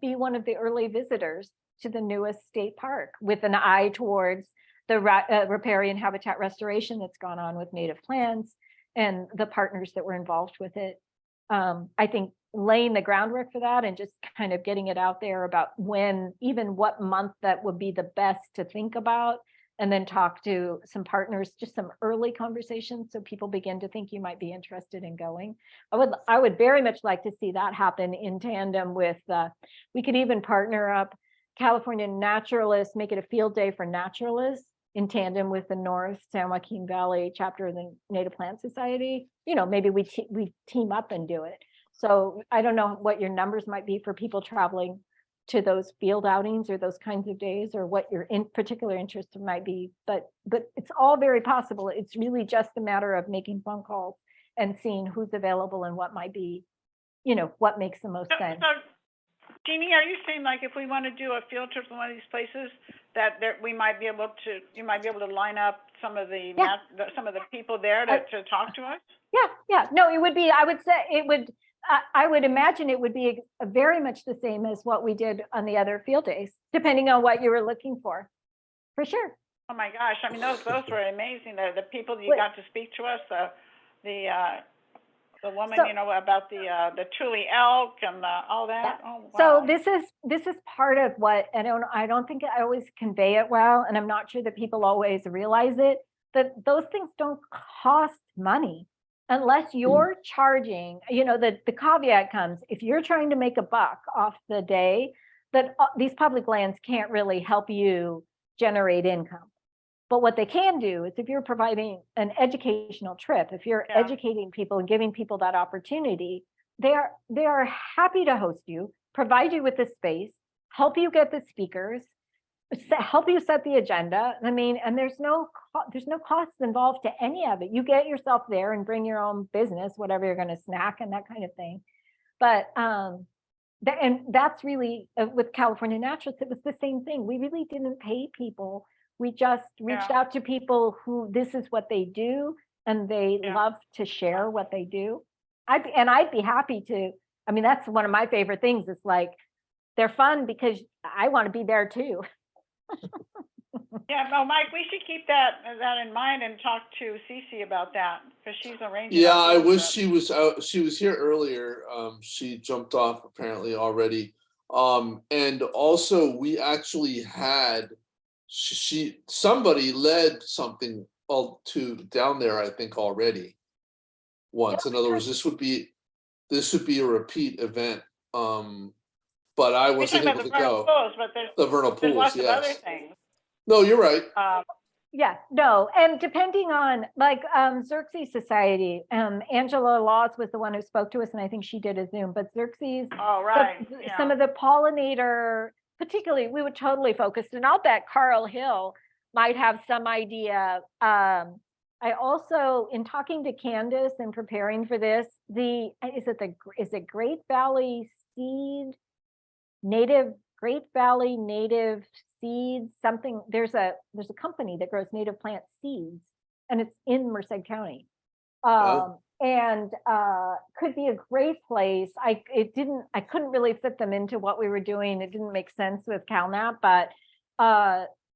[SPEAKER 4] be one of the early visitors to the newest state park, with an eye towards the riparian habitat restoration that's gone on with native plants and the partners that were involved with it. I think laying the groundwork for that and just kind of getting it out there about what month that would be the best to think about, and then talk to some partners, just some early conversations, so people begin to think you might be interested in going. I would very much like to see that happen in tandem with, we could even partner up California naturalists, make it a field day for naturalists in tandem with the North San Joaquin Valley chapter of the Native Plant Society. Maybe we team up and do it. So I don't know what your numbers might be for people traveling to those field outings or those kinds of days, or what your particular interest might be, but it's all very possible. It's really just a matter of making phone calls and seeing who's available and what might be, what makes the most sense.
[SPEAKER 1] So, Jeannie, are you saying, like, if we want to do a field trip to one of these places, that you might be able to line up some of the people there to talk to us?
[SPEAKER 4] Yeah. No, it would be, I would say it would, I would imagine it would be very much the same as what we did on the other field days, depending on what you were looking for sure.
[SPEAKER 1] Oh my gosh, I mean, those were amazing, the people you
[SPEAKER 4] Wait.
[SPEAKER 1] got to speak to us, the woman,
[SPEAKER 4] So-
[SPEAKER 1] you know, about the Tule elk and all that. Oh, wow.
[SPEAKER 4] So this is part of what, and I don't think I always convey it well, and I'm not sure that people always realize it, that those things don't cost money unless you're charging, you know, the caveat comes, if you're trying to make a buck off the day, that these public lands can't really help you generate income. But what they can do is if you're providing an educational trip, if you're
[SPEAKER 1] Yeah.
[SPEAKER 4] educating people and giving people that opportunity, they are happy to host you, provide you with the space, help you get the speakers, help you set the agenda. I mean, and there's no costs involved to any of it. You get yourself there and bring your own business, whatever you're going to snack and that kind of thing. But and that's really with California Naturalists, it was the same thing. We really didn't pay people. We just reached out to people who this is what they do, and they love to share what they do. I'd be happy to. I mean, that's one of my favorite things. It's like they're fun because I want to be there too.
[SPEAKER 1] Yeah, no, Mike, we should keep that in mind and talk to Cece about that because she's arranging.
[SPEAKER 2] Yeah,
[SPEAKER 1] our
[SPEAKER 2] I
[SPEAKER 1] field
[SPEAKER 2] wish
[SPEAKER 1] trip.
[SPEAKER 2] she was out. She was here earlier. She jumped off apparently already. And also we actually had somebody led something to down there, I think already once. In other words, this would be a repeat event. But I
[SPEAKER 1] You're
[SPEAKER 2] wasn't
[SPEAKER 1] talking
[SPEAKER 2] able
[SPEAKER 1] about
[SPEAKER 2] to go.
[SPEAKER 1] Pools, but
[SPEAKER 2] The vernal
[SPEAKER 1] there's
[SPEAKER 2] pools,
[SPEAKER 1] lots of other
[SPEAKER 2] yes.
[SPEAKER 1] things.
[SPEAKER 2] No, you're right.
[SPEAKER 4] Yeah, no, and depending on like Xerxes Society, Angela Laws was the one who spoke to us, and I think she did a Zoom. But Xerxes,
[SPEAKER 1] Oh, right.
[SPEAKER 4] some of the pollinator, particularly, we would totally focus, and I'll bet Carl Hill might have some idea. I also, in talking to Candace and preparing for this, is it Great Valley Seed, Great Valley Native Seeds, something, there's a company that grows native plant seeds, and it's in Merced County. And could be a great place. I couldn't really fit them into what we were doing. It didn't make sense with CalNap, but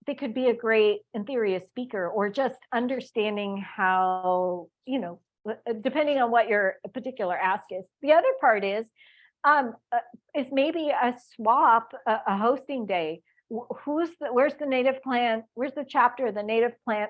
[SPEAKER 4] they could be a great, in theory, a speaker, or just understanding how, you know, depending on what your particular ask is. The other part is maybe a swap, a hosting day. Where's the native plant? Where's the chapter of the native plant